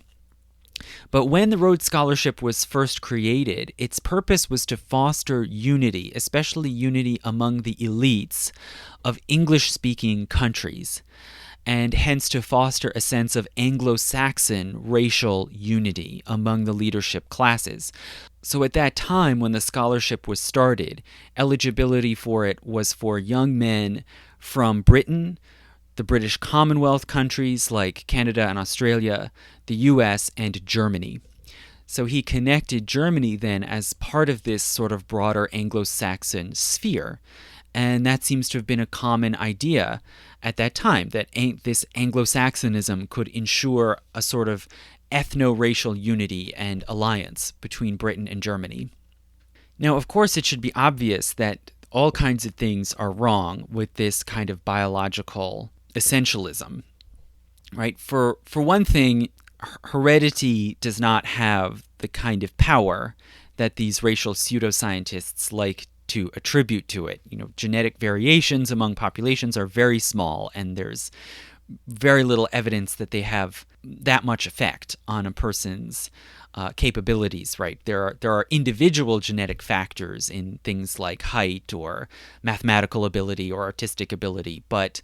But when the Rhodes Scholarship was first created, its purpose was to foster unity, especially unity among the elites of English-speaking countries, and hence to foster a sense of Anglo-Saxon racial unity among the leadership classes. So at that time, when the scholarship was started, eligibility for it was for young men from Britain, the British Commonwealth countries like Canada and Australia, the US, and Germany. So he connected Germany then as part of this sort of broader Anglo-Saxon sphere. And that seems to have been a common idea at that time, that this Anglo-Saxonism could ensure a sort of ethno-racial unity and alliance between Britain and Germany. Now, of course, it should be obvious that all kinds of things are wrong with this kind of biological essentialism, right? For one thing, heredity does not have the kind of power that these racial pseudoscientists like to attribute to it. Genetic variations among populations are very small, and there's very little evidence that they have that much effect on a person's capabilities, right? There are individual genetic factors in things like height or mathematical ability or artistic ability, but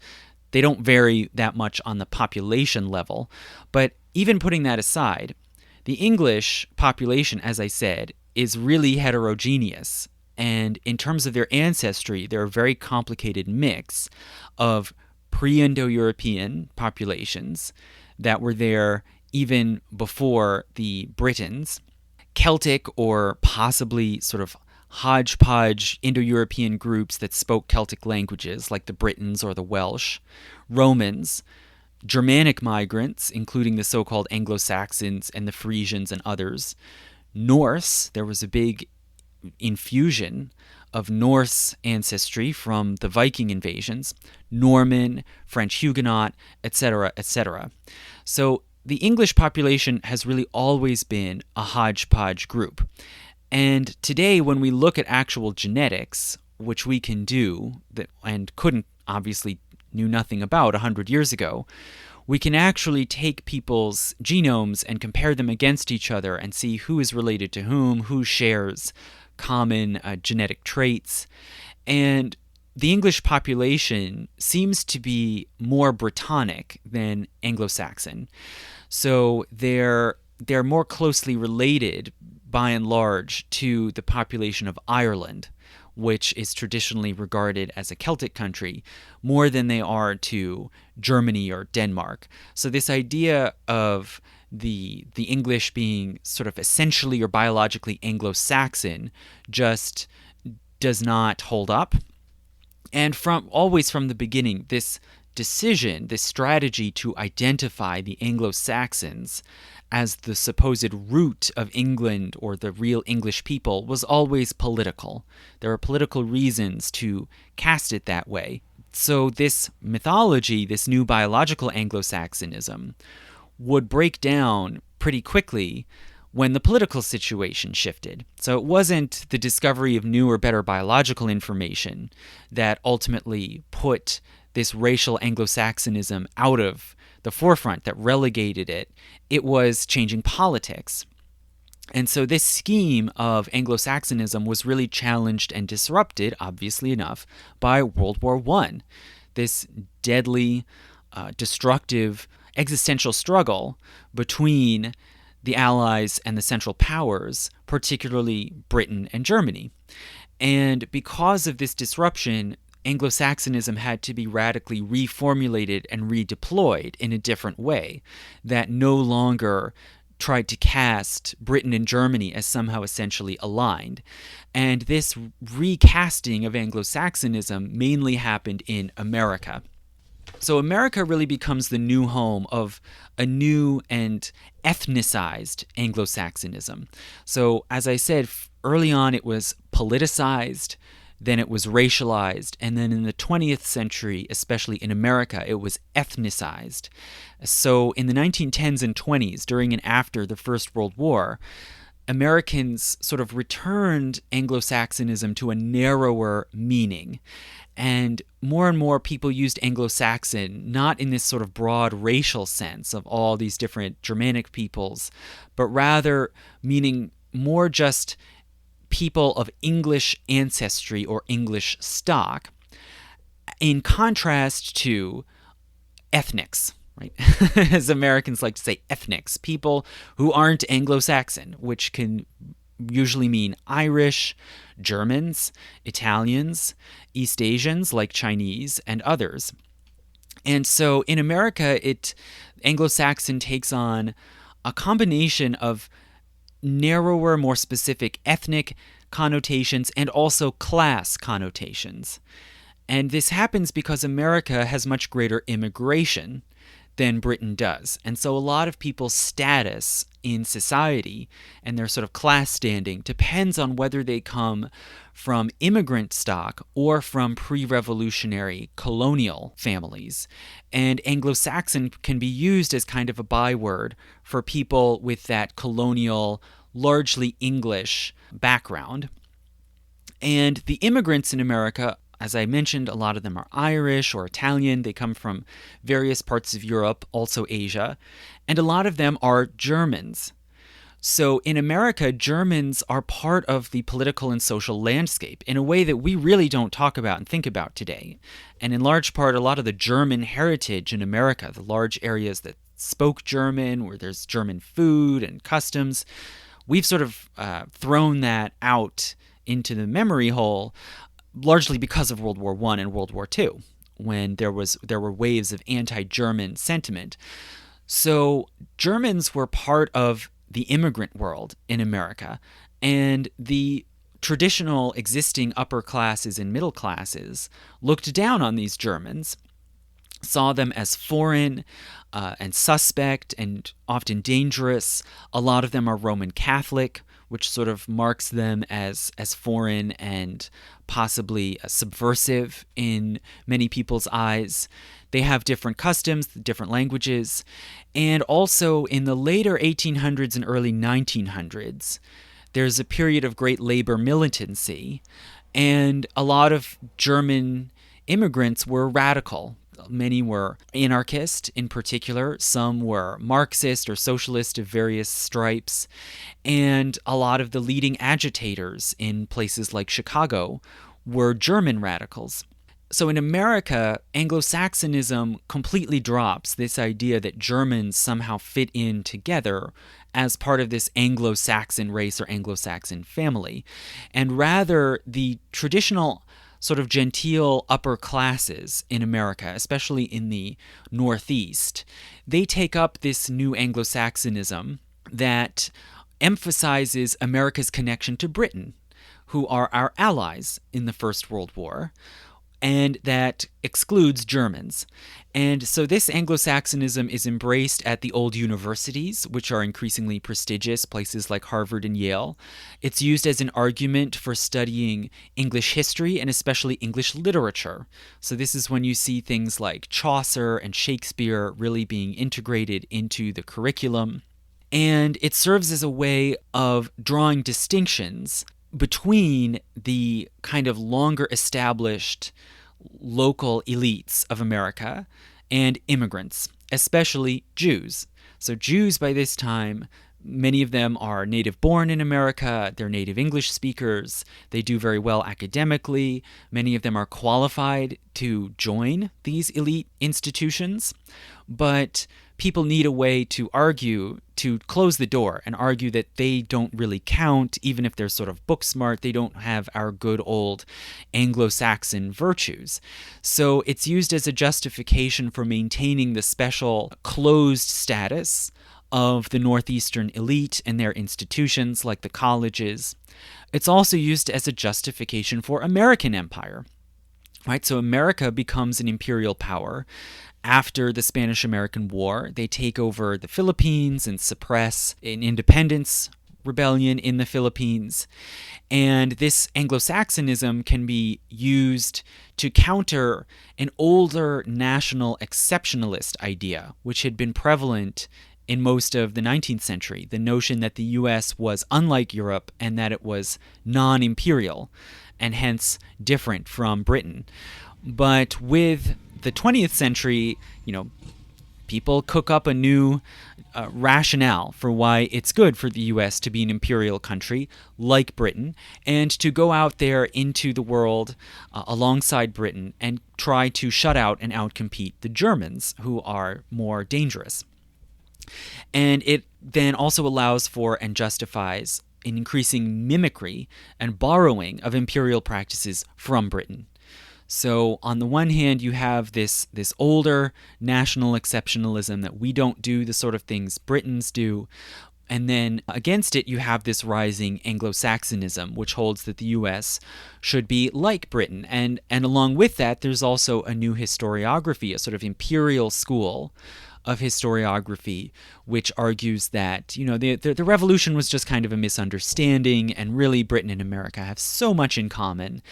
they don't vary that much on the population level. But even putting that aside, the English population, as I said, is really heterogeneous. And in terms of their ancestry, they're a very complicated mix of pre-Indo-European populations that were there even before the Britons, Celtic or possibly sort of hodgepodge Indo-European groups that spoke Celtic languages like the Britons or the Welsh, Romans, Germanic migrants, including the so-called Anglo-Saxons and the Frisians and others, Norse. There was a big infusion of Norse ancestry from the Viking invasions, Norman, French Huguenot, etc., etc. So the English population has really always been a hodgepodge group. And today, when we look at actual genetics, which we can do, and knew nothing about 100 years ago, we can actually take people's genomes and compare them against each other and see who is related to who shares common genetic traits. And the English population seems to be more Brittonic than Anglo-Saxon. So they're more closely related, by and large, to the population of Ireland, which is traditionally regarded as a Celtic country, more than they are to Germany or Denmark. So this idea of the English being sort of essentially or biologically Anglo-Saxon just does not hold up. And always from the beginning, this decision, this strategy to identify the Anglo-Saxons as the supposed root of England or the real English people was always political. There are political reasons to cast it that way. So this mythology, this new biological Anglo-Saxonism, would break down pretty quickly when the political situation shifted. So it wasn't the discovery of new or better biological information that ultimately put this racial Anglo-Saxonism out of the forefront, that relegated it. It was changing politics. And so this scheme of Anglo-Saxonism was really challenged and disrupted, obviously enough, by World War I. This deadly, destructive, existential struggle between the Allies and the Central Powers, particularly Britain and Germany. And because of this disruption, Anglo-Saxonism had to be radically reformulated and redeployed in a different way that no longer tried to cast Britain and Germany as somehow essentially aligned. And this recasting of Anglo-Saxonism mainly happened in America. So America really becomes the new home of a new and ethnicized Anglo-Saxonism. So as I said, early on it was politicized, then it was racialized, and then in the 20th century, especially in America, it was ethnicized. So in the 1910s and 20s, during and after the First World War, Americans sort of returned Anglo-Saxonism to a narrower meaning. And more people used Anglo-Saxon, not in this sort of broad racial sense of all these different Germanic peoples, but rather meaning more just people of English ancestry or English stock, in contrast to ethnics, right? As Americans like to say, ethnics, people who aren't Anglo-Saxon, which can usually mean Irish, Germans, Italians, East Asians like Chinese, and others. And so in America, Anglo-Saxon takes on a combination of narrower, more specific ethnic connotations and also class connotations. And this happens because America has much greater immigration than Britain does. And so a lot of people's status in society and their sort of class standing depends on whether they come from immigrant stock or from pre-revolutionary colonial families. And Anglo-Saxon can be used as kind of a byword for people with that colonial, largely English background. And the immigrants in America, as I mentioned, a lot of them are Irish or Italian. They come from various parts of Europe, also Asia, and a lot of them are Germans. So in America, Germans are part of the political and social landscape in a way that we really don't talk about and think about today. And in large part, a lot of the German heritage in America, the large areas that spoke German, where there's German food and customs, we've sort of thrown that out into the memory hole, largely because of World War I and World War II, when there were waves of anti-German sentiment. So Germans were part of the immigrant world in America, and the traditional existing upper classes and middle classes looked down on these Germans, saw them as foreign and suspect and often dangerous. A lot of them are Roman Catholic, which sort of marks them as foreign and possibly subversive in many people's eyes. They have different customs, different languages, and also in the later 1800s and early 1900s, there's a period of great labor militancy, And a lot of German immigrants were radical. Many were anarchist in particular. Some were Marxist or socialist of various stripes. And a lot of the leading agitators in places like Chicago were German radicals. So in America, Anglo-Saxonism completely drops this idea that Germans somehow fit in together as part of this Anglo-Saxon race or Anglo-Saxon family. And rather, the traditional sort of genteel upper classes in America, especially in the Northeast, they take up this new Anglo-Saxonism that emphasizes America's connection to Britain, who are our allies in the First World War, and that excludes Germans. And so this Anglo-Saxonism is embraced at the old universities, which are increasingly prestigious, places like Harvard and Yale. It's used as an argument for studying English history and especially English literature. So this is when you see things like Chaucer and Shakespeare really being integrated into the curriculum. And it serves as a way of drawing distinctions between the kind of longer established local elites of America and immigrants, especially Jews. So Jews by this time, many of them are native born in America, they're native English speakers, they do very well academically, many of them are qualified to join these elite institutions, but people need a way to argue, to close the door and argue that they don't really count, even if they're sort of book smart, they don't have our good old Anglo-Saxon virtues. So it's used as a justification for maintaining the special closed status of the Northeastern elite and their institutions like the colleges. It's also used as a justification for American empire. Right? So America becomes an imperial power. After the Spanish-American War, they take over the Philippines and suppress an independence rebellion in the Philippines. And this Anglo-Saxonism can be used to counter an older national exceptionalist idea, which had been prevalent in most of the 19th century, the notion that the U.S. was unlike Europe and that it was non-imperial and hence different from Britain. But with the 20th century, people cook up a new rationale for why it's good for the U.S. to be an imperial country like Britain and to go out there into the world alongside Britain and try to shut out and outcompete the Germans, who are more dangerous. And it then also allows for and justifies an increasing mimicry and borrowing of imperial practices from Britain. So on the one hand, you have this older national exceptionalism that we don't do the sort of things Britons do. And then against it, you have this rising Anglo-Saxonism, which holds that the U.S. should be like Britain. And along with that, there's also a new historiography, a sort of imperial school of historiography, which argues that, the revolution was just kind of a misunderstanding, and really Britain and America have so much in common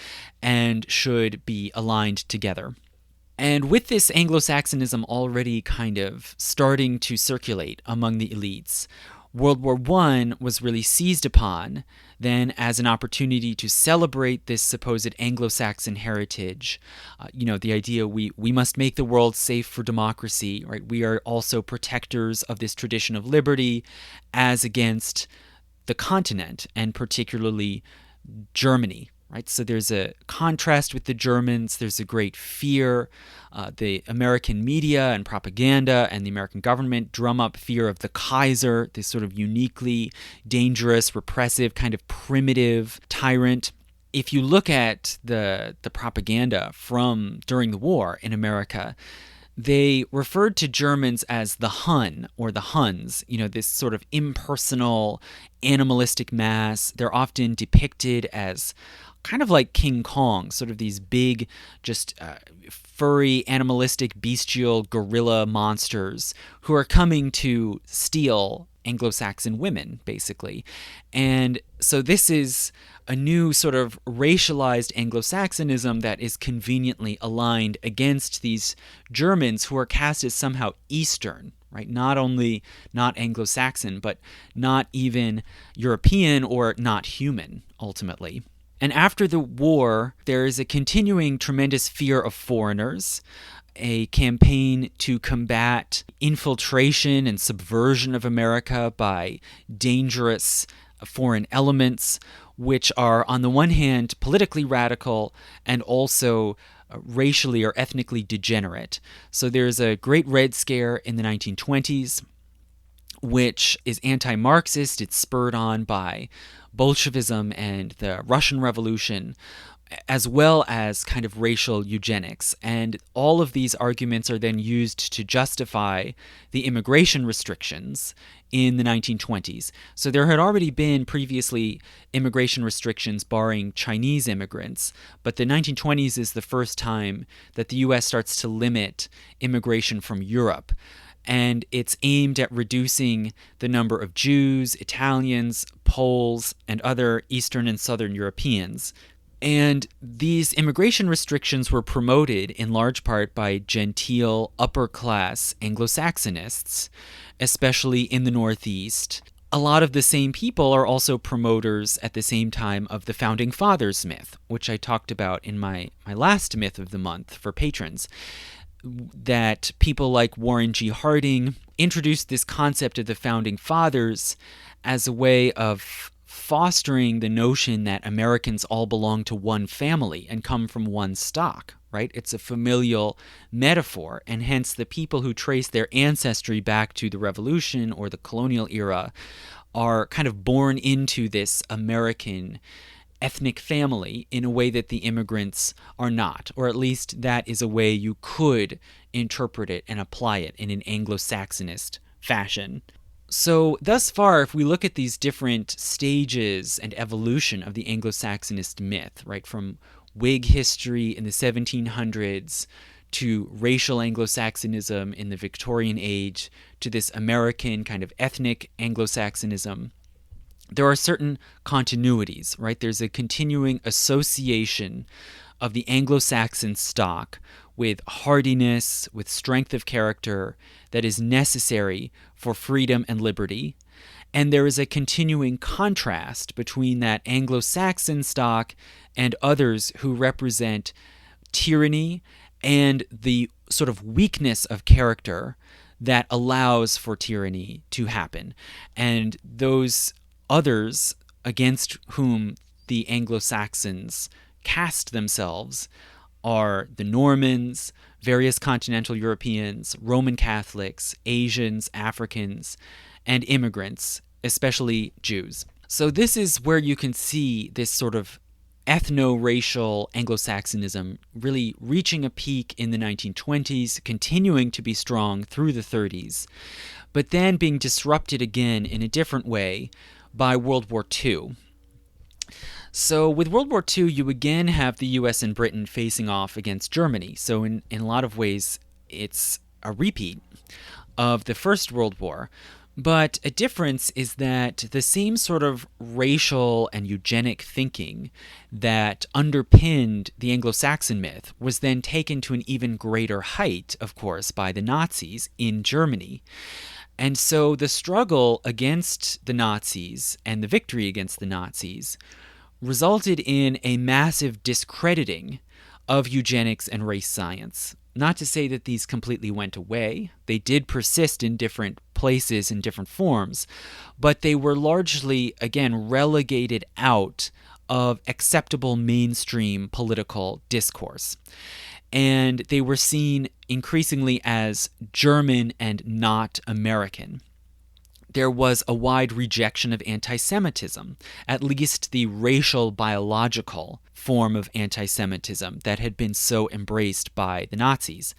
and should be aligned together. And with this Anglo-Saxonism already kind of starting to circulate among the elites, World War I was really seized upon then as an opportunity to celebrate this supposed Anglo-Saxon heritage. The idea we must make the world safe for democracy, right? We are also protectors of this tradition of liberty as against the continent, and particularly Germany. Right? So there's a contrast with the Germans. There's a great fear. The American media and propaganda and the American government drum up fear of the Kaiser, this sort of uniquely dangerous, repressive, kind of primitive tyrant. If you look at the propaganda from during the war in America, they referred to Germans as the Hun or the Huns, this sort of impersonal, animalistic mass. They're often depicted as kind of like King Kong, sort of these big, just furry, animalistic, bestial gorilla monsters who are coming to steal Anglo-Saxon women, basically. And so this is a new sort of racialized Anglo-Saxonism that is conveniently aligned against these Germans who are cast as somehow Eastern, right? Not only not Anglo-Saxon, but not even European or not human, ultimately. And after the war, there is a continuing tremendous fear of foreigners, a campaign to combat infiltration and subversion of America by dangerous foreign elements, which are, on the one hand, politically radical and also racially or ethnically degenerate. So there's a great Red Scare in the 1920s, which is anti-Marxist. It's spurred on by Bolshevism and the Russian Revolution, as well as kind of racial eugenics. And all of these arguments are then used to justify the immigration restrictions in the 1920s. So there had already been previously immigration restrictions barring Chinese immigrants, but the 1920s is the first time that the U.S. starts to limit immigration from Europe. And it's aimed at reducing the number of Jews, Italians, Poles, and other Eastern and Southern Europeans. And these immigration restrictions were promoted in large part by genteel, upper-class Anglo-Saxonists, especially in the Northeast. A lot of the same people are also promoters at the same time of the Founding Fathers myth, which I talked about in my last myth of the month for patrons, that people like Warren G. Harding introduced this concept of the Founding Fathers as a way of fostering the notion that Americans all belong to one family and come from one stock, right? It's a familial metaphor, and hence the people who trace their ancestry back to the Revolution or the colonial era are kind of born into this American ethnic family in a way that the immigrants are not, or at least that is a way you could interpret it and apply it in an Anglo-Saxonist fashion. So thus far, if we look at these different stages and evolution of the Anglo-Saxonist myth, right, from Whig history in the 1700s to racial Anglo-Saxonism in the Victorian age to this American kind of ethnic Anglo-Saxonism, there are certain continuities, right? There's a continuing association of the Anglo-Saxon stock with hardiness, with strength of character that is necessary for freedom and liberty. And there is a continuing contrast between that Anglo-Saxon stock and others who represent tyranny and the sort of weakness of character that allows for tyranny to happen. And those others against whom the Anglo-Saxons cast themselves are the Normans, various continental Europeans, Roman Catholics, Asians, Africans, and immigrants, especially Jews. So this is where you can see this sort of ethno-racial Anglo-Saxonism really reaching a peak in the 1920s, continuing to be strong through the 30s, but then being disrupted again in a different way by World War II. So with World War II, you again have the US and Britain facing off against Germany. So in a lot of ways, it's a repeat of the First World War. But a difference is that the same sort of racial and eugenic thinking that underpinned the Anglo-Saxon myth was then taken to an even greater height, of course, by the Nazis in Germany. And so the struggle against the Nazis and the victory against the Nazis resulted in a massive discrediting of eugenics and race science. Not to say that these completely went away. They did persist in different places in different forms, but they were largely, again, relegated out of acceptable mainstream political discourse. And they were seen increasingly as German and not American. There was a wide rejection of anti-Semitism, at least the racial biological form of anti-Semitism that had been so embraced by the Nazis,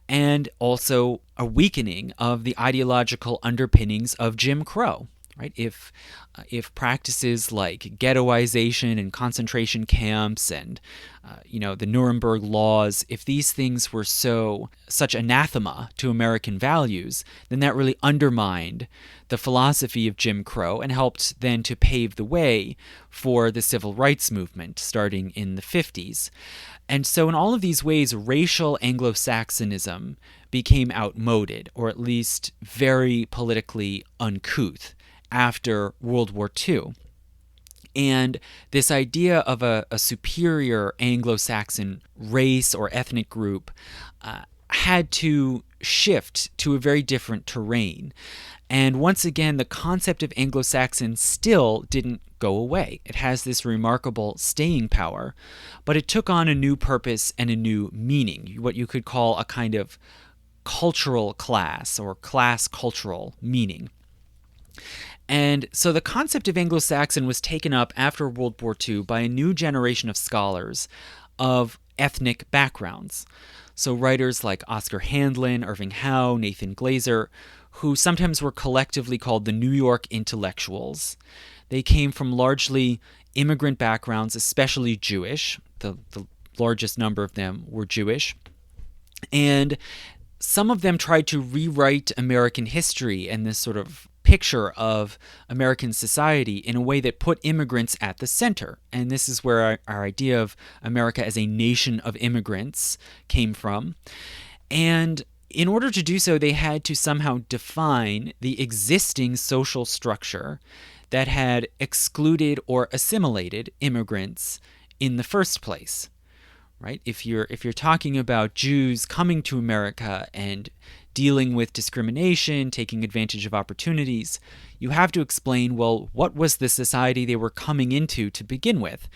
and also a weakening of the ideological underpinnings of Jim Crow. Right? If practices like ghettoization and concentration camps and the Nuremberg laws, if these things were such anathema to American values, then that really undermined the philosophy of Jim Crow and helped then to pave the way for the civil rights movement starting in the 50s. And so in all of these ways, racial Anglo-Saxonism became outmoded, or at least very politically uncouth, after World War II. And this idea of a superior Anglo-Saxon race or ethnic group had to shift to a very different terrain. And once again, the concept of Anglo-Saxon still didn't go away. It has this remarkable staying power, but it took on a new purpose and a new meaning, what you could call a kind of cultural class or class cultural meaning. And so the concept of Anglo-Saxon was taken up after World War II by a new generation of scholars of ethnic backgrounds. So writers like Oscar Handlin, Irving Howe, Nathan Glazer, who sometimes were collectively called the New York intellectuals. They came from largely immigrant backgrounds, especially Jewish. The largest number of them were Jewish. And some of them tried to rewrite American history and this sort of picture of American society in a way that put immigrants at the center. And this is where our idea of America as a nation of immigrants came from. And in order to do so, they had to somehow define the existing social structure that had excluded or assimilated immigrants in the first place. Right? If you're talking about Jews coming to America and dealing with discrimination, taking advantage of opportunities, you have to explain, well, what was the society they were coming into to begin with?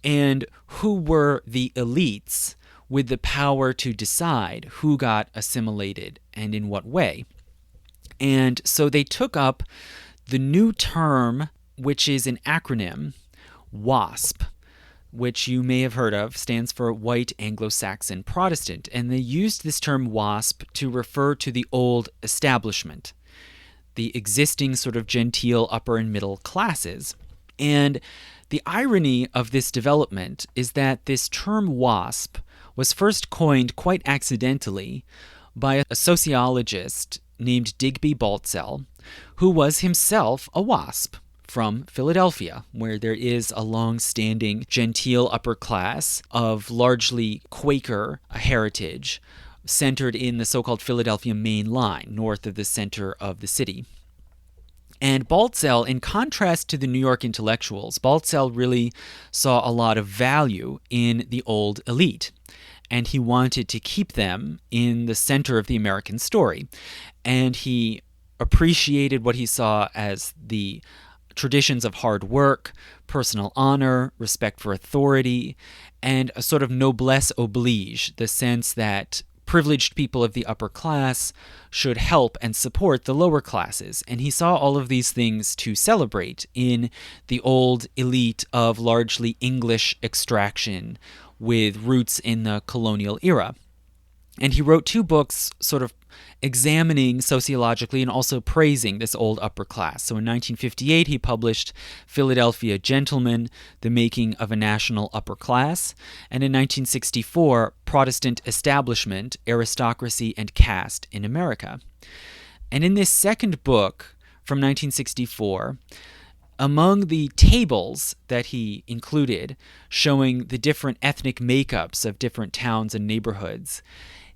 And who were the elites with the power to decide who got assimilated and in what way? And so they took up the new term, which is an acronym, WASP, which you may have heard of, stands for White Anglo-Saxon Protestant. And they used this term WASP to refer to the old establishment, the existing sort of genteel upper and middle classes. And the irony of this development is that this term WASP was first coined quite accidentally by a sociologist named Digby Baltzell, who was himself a WASP from Philadelphia, where there is a long-standing genteel upper class of largely Quaker heritage centered in the so-called Philadelphia Main Line, north of the center of the city. And Baltzell, in contrast to the New York intellectuals, Baltzell really saw a lot of value in the old elite, and he wanted to keep them in the center of the American story. And he appreciated what he saw as the traditions of hard work, personal honor, respect for authority, and a sort of noblesse oblige, the sense that privileged people of the upper class should help and support the lower classes. And he saw all of these things to celebrate in the old elite of largely English extraction with roots in the colonial era. And he wrote two books sort of examining sociologically and also praising this old upper class. So in 1958, he published Philadelphia Gentlemen, The Making of a National Upper Class, and in 1964, Protestant Establishment, Aristocracy and Caste in America. And in this second book from 1964, among the tables that he included showing the different ethnic makeups of different towns and neighborhoods,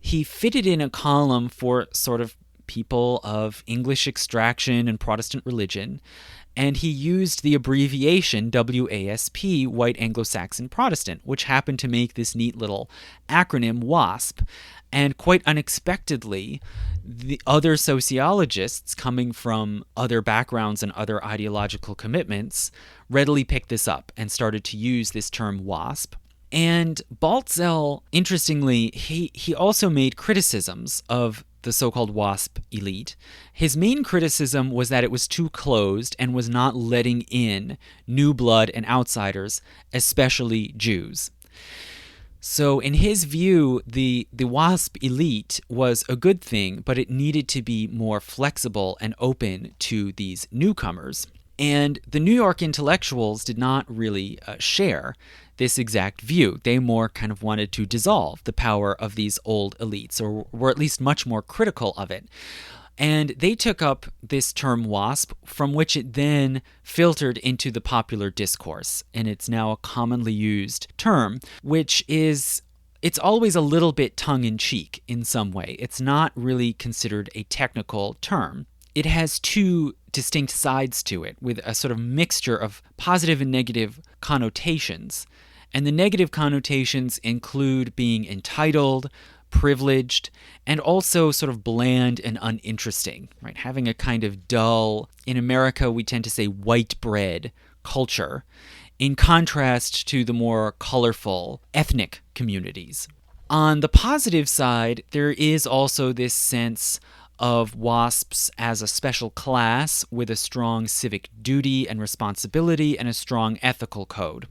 he fitted in a column for sort of people of English extraction and Protestant religion, and he used the abbreviation WASP, White Anglo-Saxon Protestant, which happened to make this neat little acronym WASP. And quite unexpectedly, the other sociologists coming from other backgrounds and other ideological commitments readily picked this up and started to use this term WASP. And Baltzell, interestingly, he also made criticisms of the so-called WASP elite. His main criticism was that it was too closed and was not letting in new blood and outsiders, especially Jews. So in his view, the WASP elite was a good thing, but it needed to be more flexible and open to these newcomers. And the New York intellectuals did not really share this exact view. They more kind of wanted to dissolve the power of these old elites, or were at least much more critical of it. And they took up this term WASP, from which it then filtered into the popular discourse. And it's now a commonly used term, which is, it's always a little bit tongue-in-cheek in some way. It's not really considered a technical term. it has two distinct sides to it, with a sort of mixture of positive and negative connotations. And the negative connotations include being entitled, privileged, and also sort of bland and uninteresting, right? Having a kind of dull, in America we tend to say white bread culture, in contrast to the more colorful ethnic communities. On the positive side, there is also this sense of WASPs as a special class with a strong civic duty and responsibility and a strong ethical code.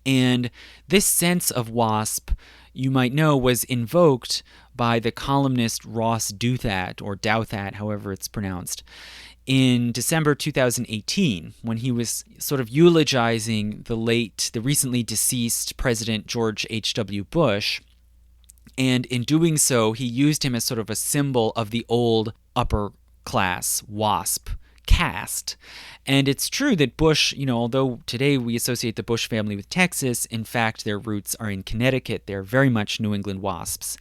And this sense of WASP, you might know, was invoked by the columnist Ross Douthat, or Douthat, however it's pronounced, in December 2018, when he was sort of eulogizing the recently deceased President George H.W. Bush. And in doing so, he used him as sort of a symbol of the old upper class WASP caste. And it's true that Bush, although today we associate the Bush family with Texas, in fact, their roots are in Connecticut. They're very much New England WASPs.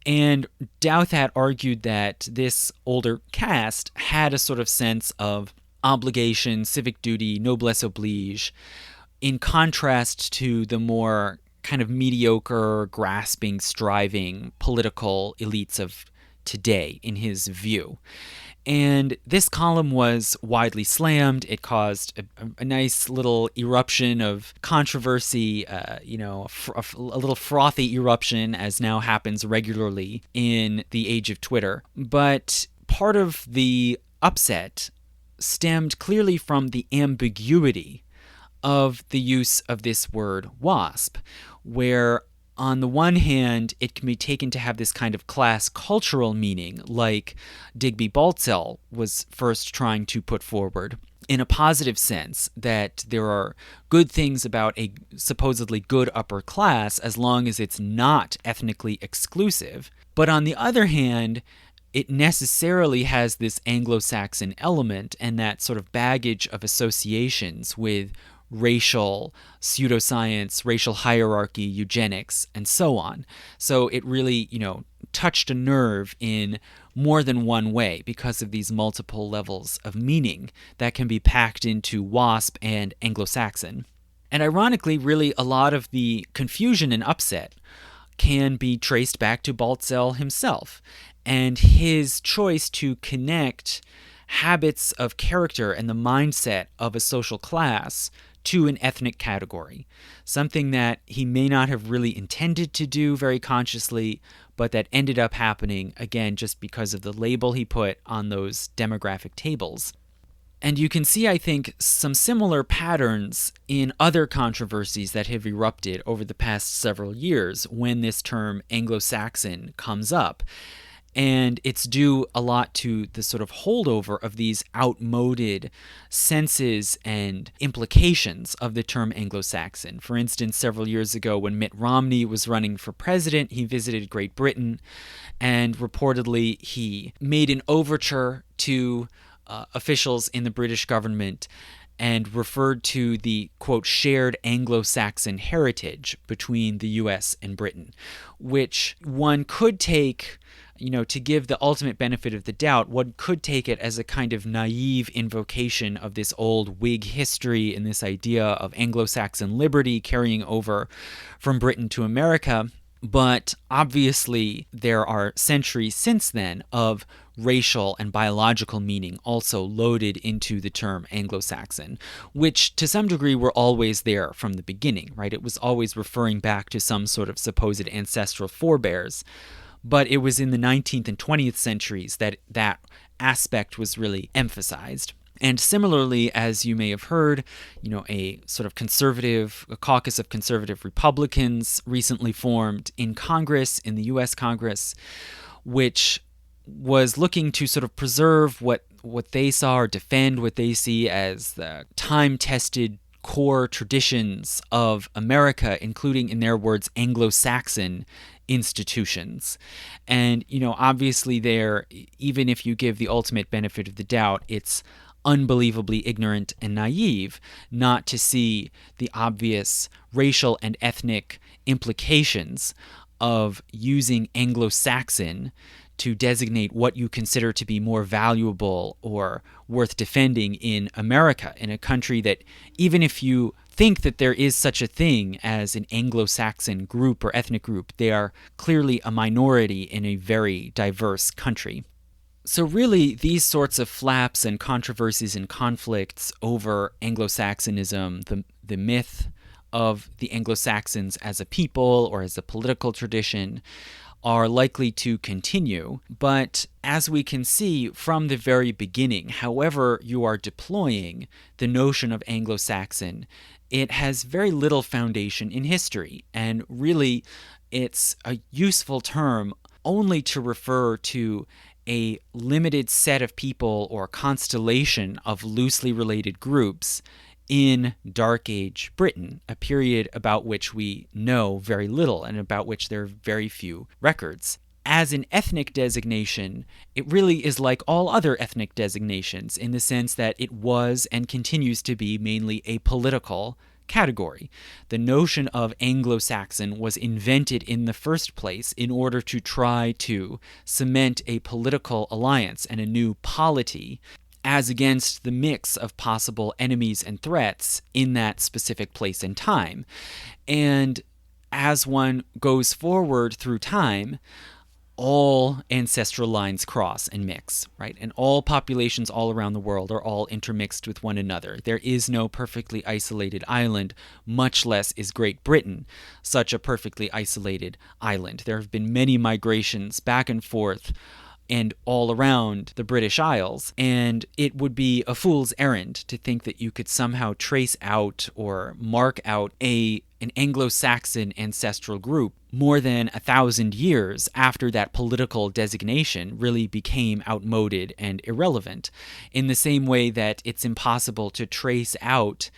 And Douthat argued that this older caste had a sort of sense of obligation, civic duty, noblesse oblige, in contrast to the more kind of mediocre, grasping, striving political elites of today, in his view. And this column was widely slammed. It caused a nice little eruption of controversy, a little frothy eruption, as now happens regularly in the age of Twitter. But part of the upset stemmed clearly from the ambiguity of the use of this word WASP, where on the one hand, it can be taken to have this kind of class cultural meaning, like Digby Baltzell was first trying to put forward, in a positive sense, that there are good things about a supposedly good upper class as long as it's not ethnically exclusive. But on the other hand, it necessarily has this Anglo-Saxon element and that sort of baggage of associations with racial pseudoscience, racial hierarchy, eugenics, and so on. So it really, touched a nerve in more than one way because of these multiple levels of meaning that can be packed into WASP and Anglo-Saxon. And ironically, really a lot of the confusion and upset can be traced back to Baltzell himself and his choice to connect habits of character and the mindset of a social class to an ethnic category, something that he may not have really intended to do very consciously, but that ended up happening, again, just because of the label he put on those demographic tables. And you can see, I think, some similar patterns in other controversies that have erupted over the past several years when this term Anglo-Saxon comes up. And it's due a lot to the sort of holdover of these outmoded senses and implications of the term Anglo-Saxon. For instance, several years ago when Mitt Romney was running for president, he visited Great Britain, and reportedly he made an overture to officials in the British government and referred to the, quote, shared Anglo-Saxon heritage between the U.S. and Britain, which one could take, to give the ultimate benefit of the doubt, one could take it as a kind of naive invocation of this old Whig history and this idea of Anglo-Saxon liberty carrying over from Britain to America. But obviously, there are centuries since then of racial and biological meaning also loaded into the term Anglo-Saxon, which to some degree were always there from the beginning, right? It was always referring back to some sort of supposed ancestral forebears. But it was in the 19th and 20th centuries that that aspect was really emphasized. And similarly, as you may have heard, a sort of a caucus of conservative Republicans recently formed in Congress, in the U.S. Congress, which was looking to sort of preserve what they saw or defend what they see as the time-tested core traditions of America, including, in their words, Anglo-Saxon institutions. And, obviously there, even if you give the ultimate benefit of the doubt, it's unbelievably ignorant and naive not to see the obvious racial and ethnic implications of using Anglo-Saxon to designate what you consider to be more valuable or worth defending in America, in a country that, even if you think that there is such a thing as an Anglo-Saxon group or ethnic group, they are clearly a minority in a very diverse country. So really, these sorts of flaps and controversies and conflicts over Anglo-Saxonism, the myth of the Anglo-Saxons as a people or as a political tradition, are likely to continue. But as we can see from the very beginning, however you are deploying the notion of Anglo-Saxon, it has very little foundation in history. And really, it's a useful term only to refer to a limited set of people or constellation of loosely related groups in Dark Age Britain, a period about which we know very little and about which there are very few records. As an ethnic designation, it really is like all other ethnic designations in the sense that it was and continues to be mainly a political category. The notion of Anglo-Saxon was invented in the first place in order to try to cement a political alliance and a new polity as against the mix of possible enemies and threats in that specific place and time. And as one goes forward through time, all ancestral lines cross and mix, right? And all populations all around the world are all intermixed with one another. There is no perfectly isolated island, much less is Great Britain such a perfectly isolated island. There have been many migrations back and forth and all around the British Isles, and it would be a fool's errand to think that you could somehow trace out or mark out an Anglo-Saxon ancestral group more than 1,000 years after that political designation really became outmoded and irrelevant, in the same way that it's impossible to trace out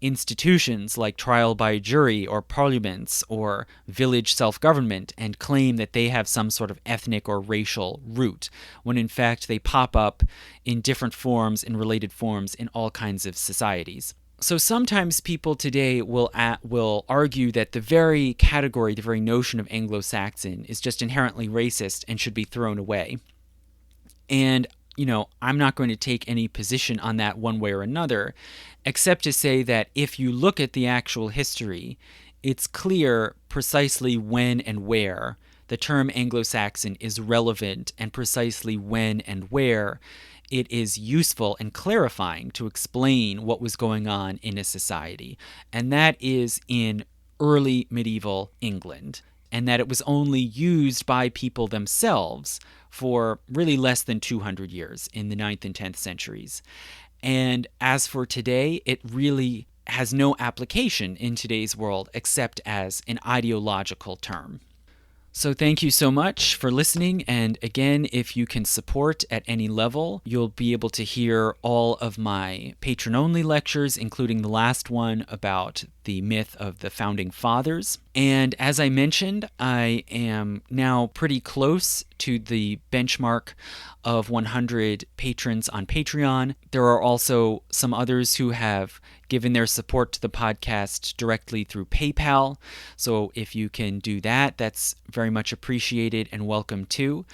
institutions like trial by jury or parliaments or village self-government and claim that they have some sort of ethnic or racial root, when in fact they pop up in different forms, in related forms, in all kinds of societies. So sometimes people today will argue that the very category, the very notion of Anglo-Saxon is just inherently racist and should be thrown away. And I'm not going to take any position on that one way or another, except to say that if you look at the actual history, it's clear precisely when and where the term Anglo-Saxon is relevant and precisely when and where it is useful and clarifying to explain what was going on in a society. And that is in early medieval England. And that it was only used by people themselves for really less than 200 years in the 9th and 10th centuries. And as for today, it really has no application in today's world except as an ideological term. So thank you so much for listening, and again, if you can support at any level, you'll be able to hear all of my patron-only lectures, including the last one about the myth of the Founding Fathers. And as I mentioned, I am now pretty close to the benchmark of 100 patrons on Patreon. There are also some others who have given their support to the podcast directly through PayPal. So if you can do that, that's very much appreciated and welcome too.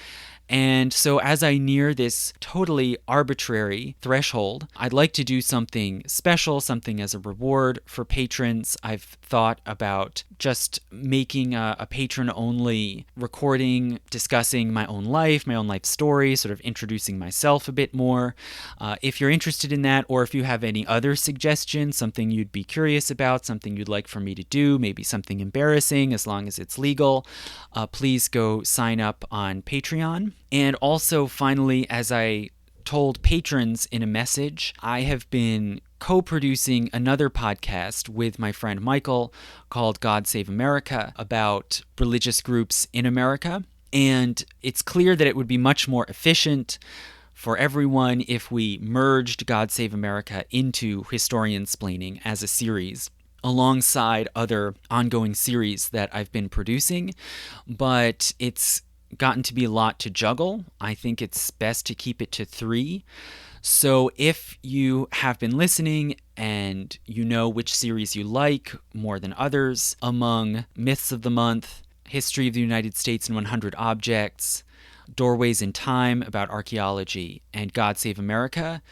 And so as I near this totally arbitrary threshold, I'd like to do something special, something as a reward for patrons. I've thought about just making a patron-only recording, discussing my own life story, sort of introducing myself a bit more. If you're interested in that, or if you have any other suggestions, something you'd be curious about, something you'd like for me to do, maybe something embarrassing, as long as it's legal, please go sign up on Patreon. And also, finally, as I told patrons in a message, I have been co-producing another podcast with my friend Michael called God Save America about religious groups in America. And it's clear that it would be much more efficient for everyone if we merged God Save America into Historiansplaining as a series, alongside other ongoing series that I've been producing. But it's gotten to be a lot to juggle. I think it's best to keep it to 3. So if you have been listening and you know which series you like more than others, among Myths of the Month, History of the United States in 100 Objects, Doorways in Time about archaeology, and God Save America,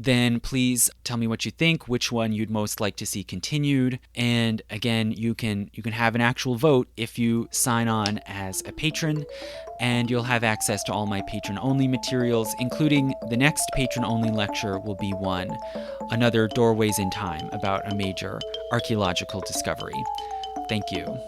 then please tell me what you think, which one you'd most like to see continued. And again, you can have an actual vote if you sign on as a patron, and you'll have access to all my patron-only materials, including the next patron-only lecture will be another Doorways in Time about a major archaeological discovery. Thank you.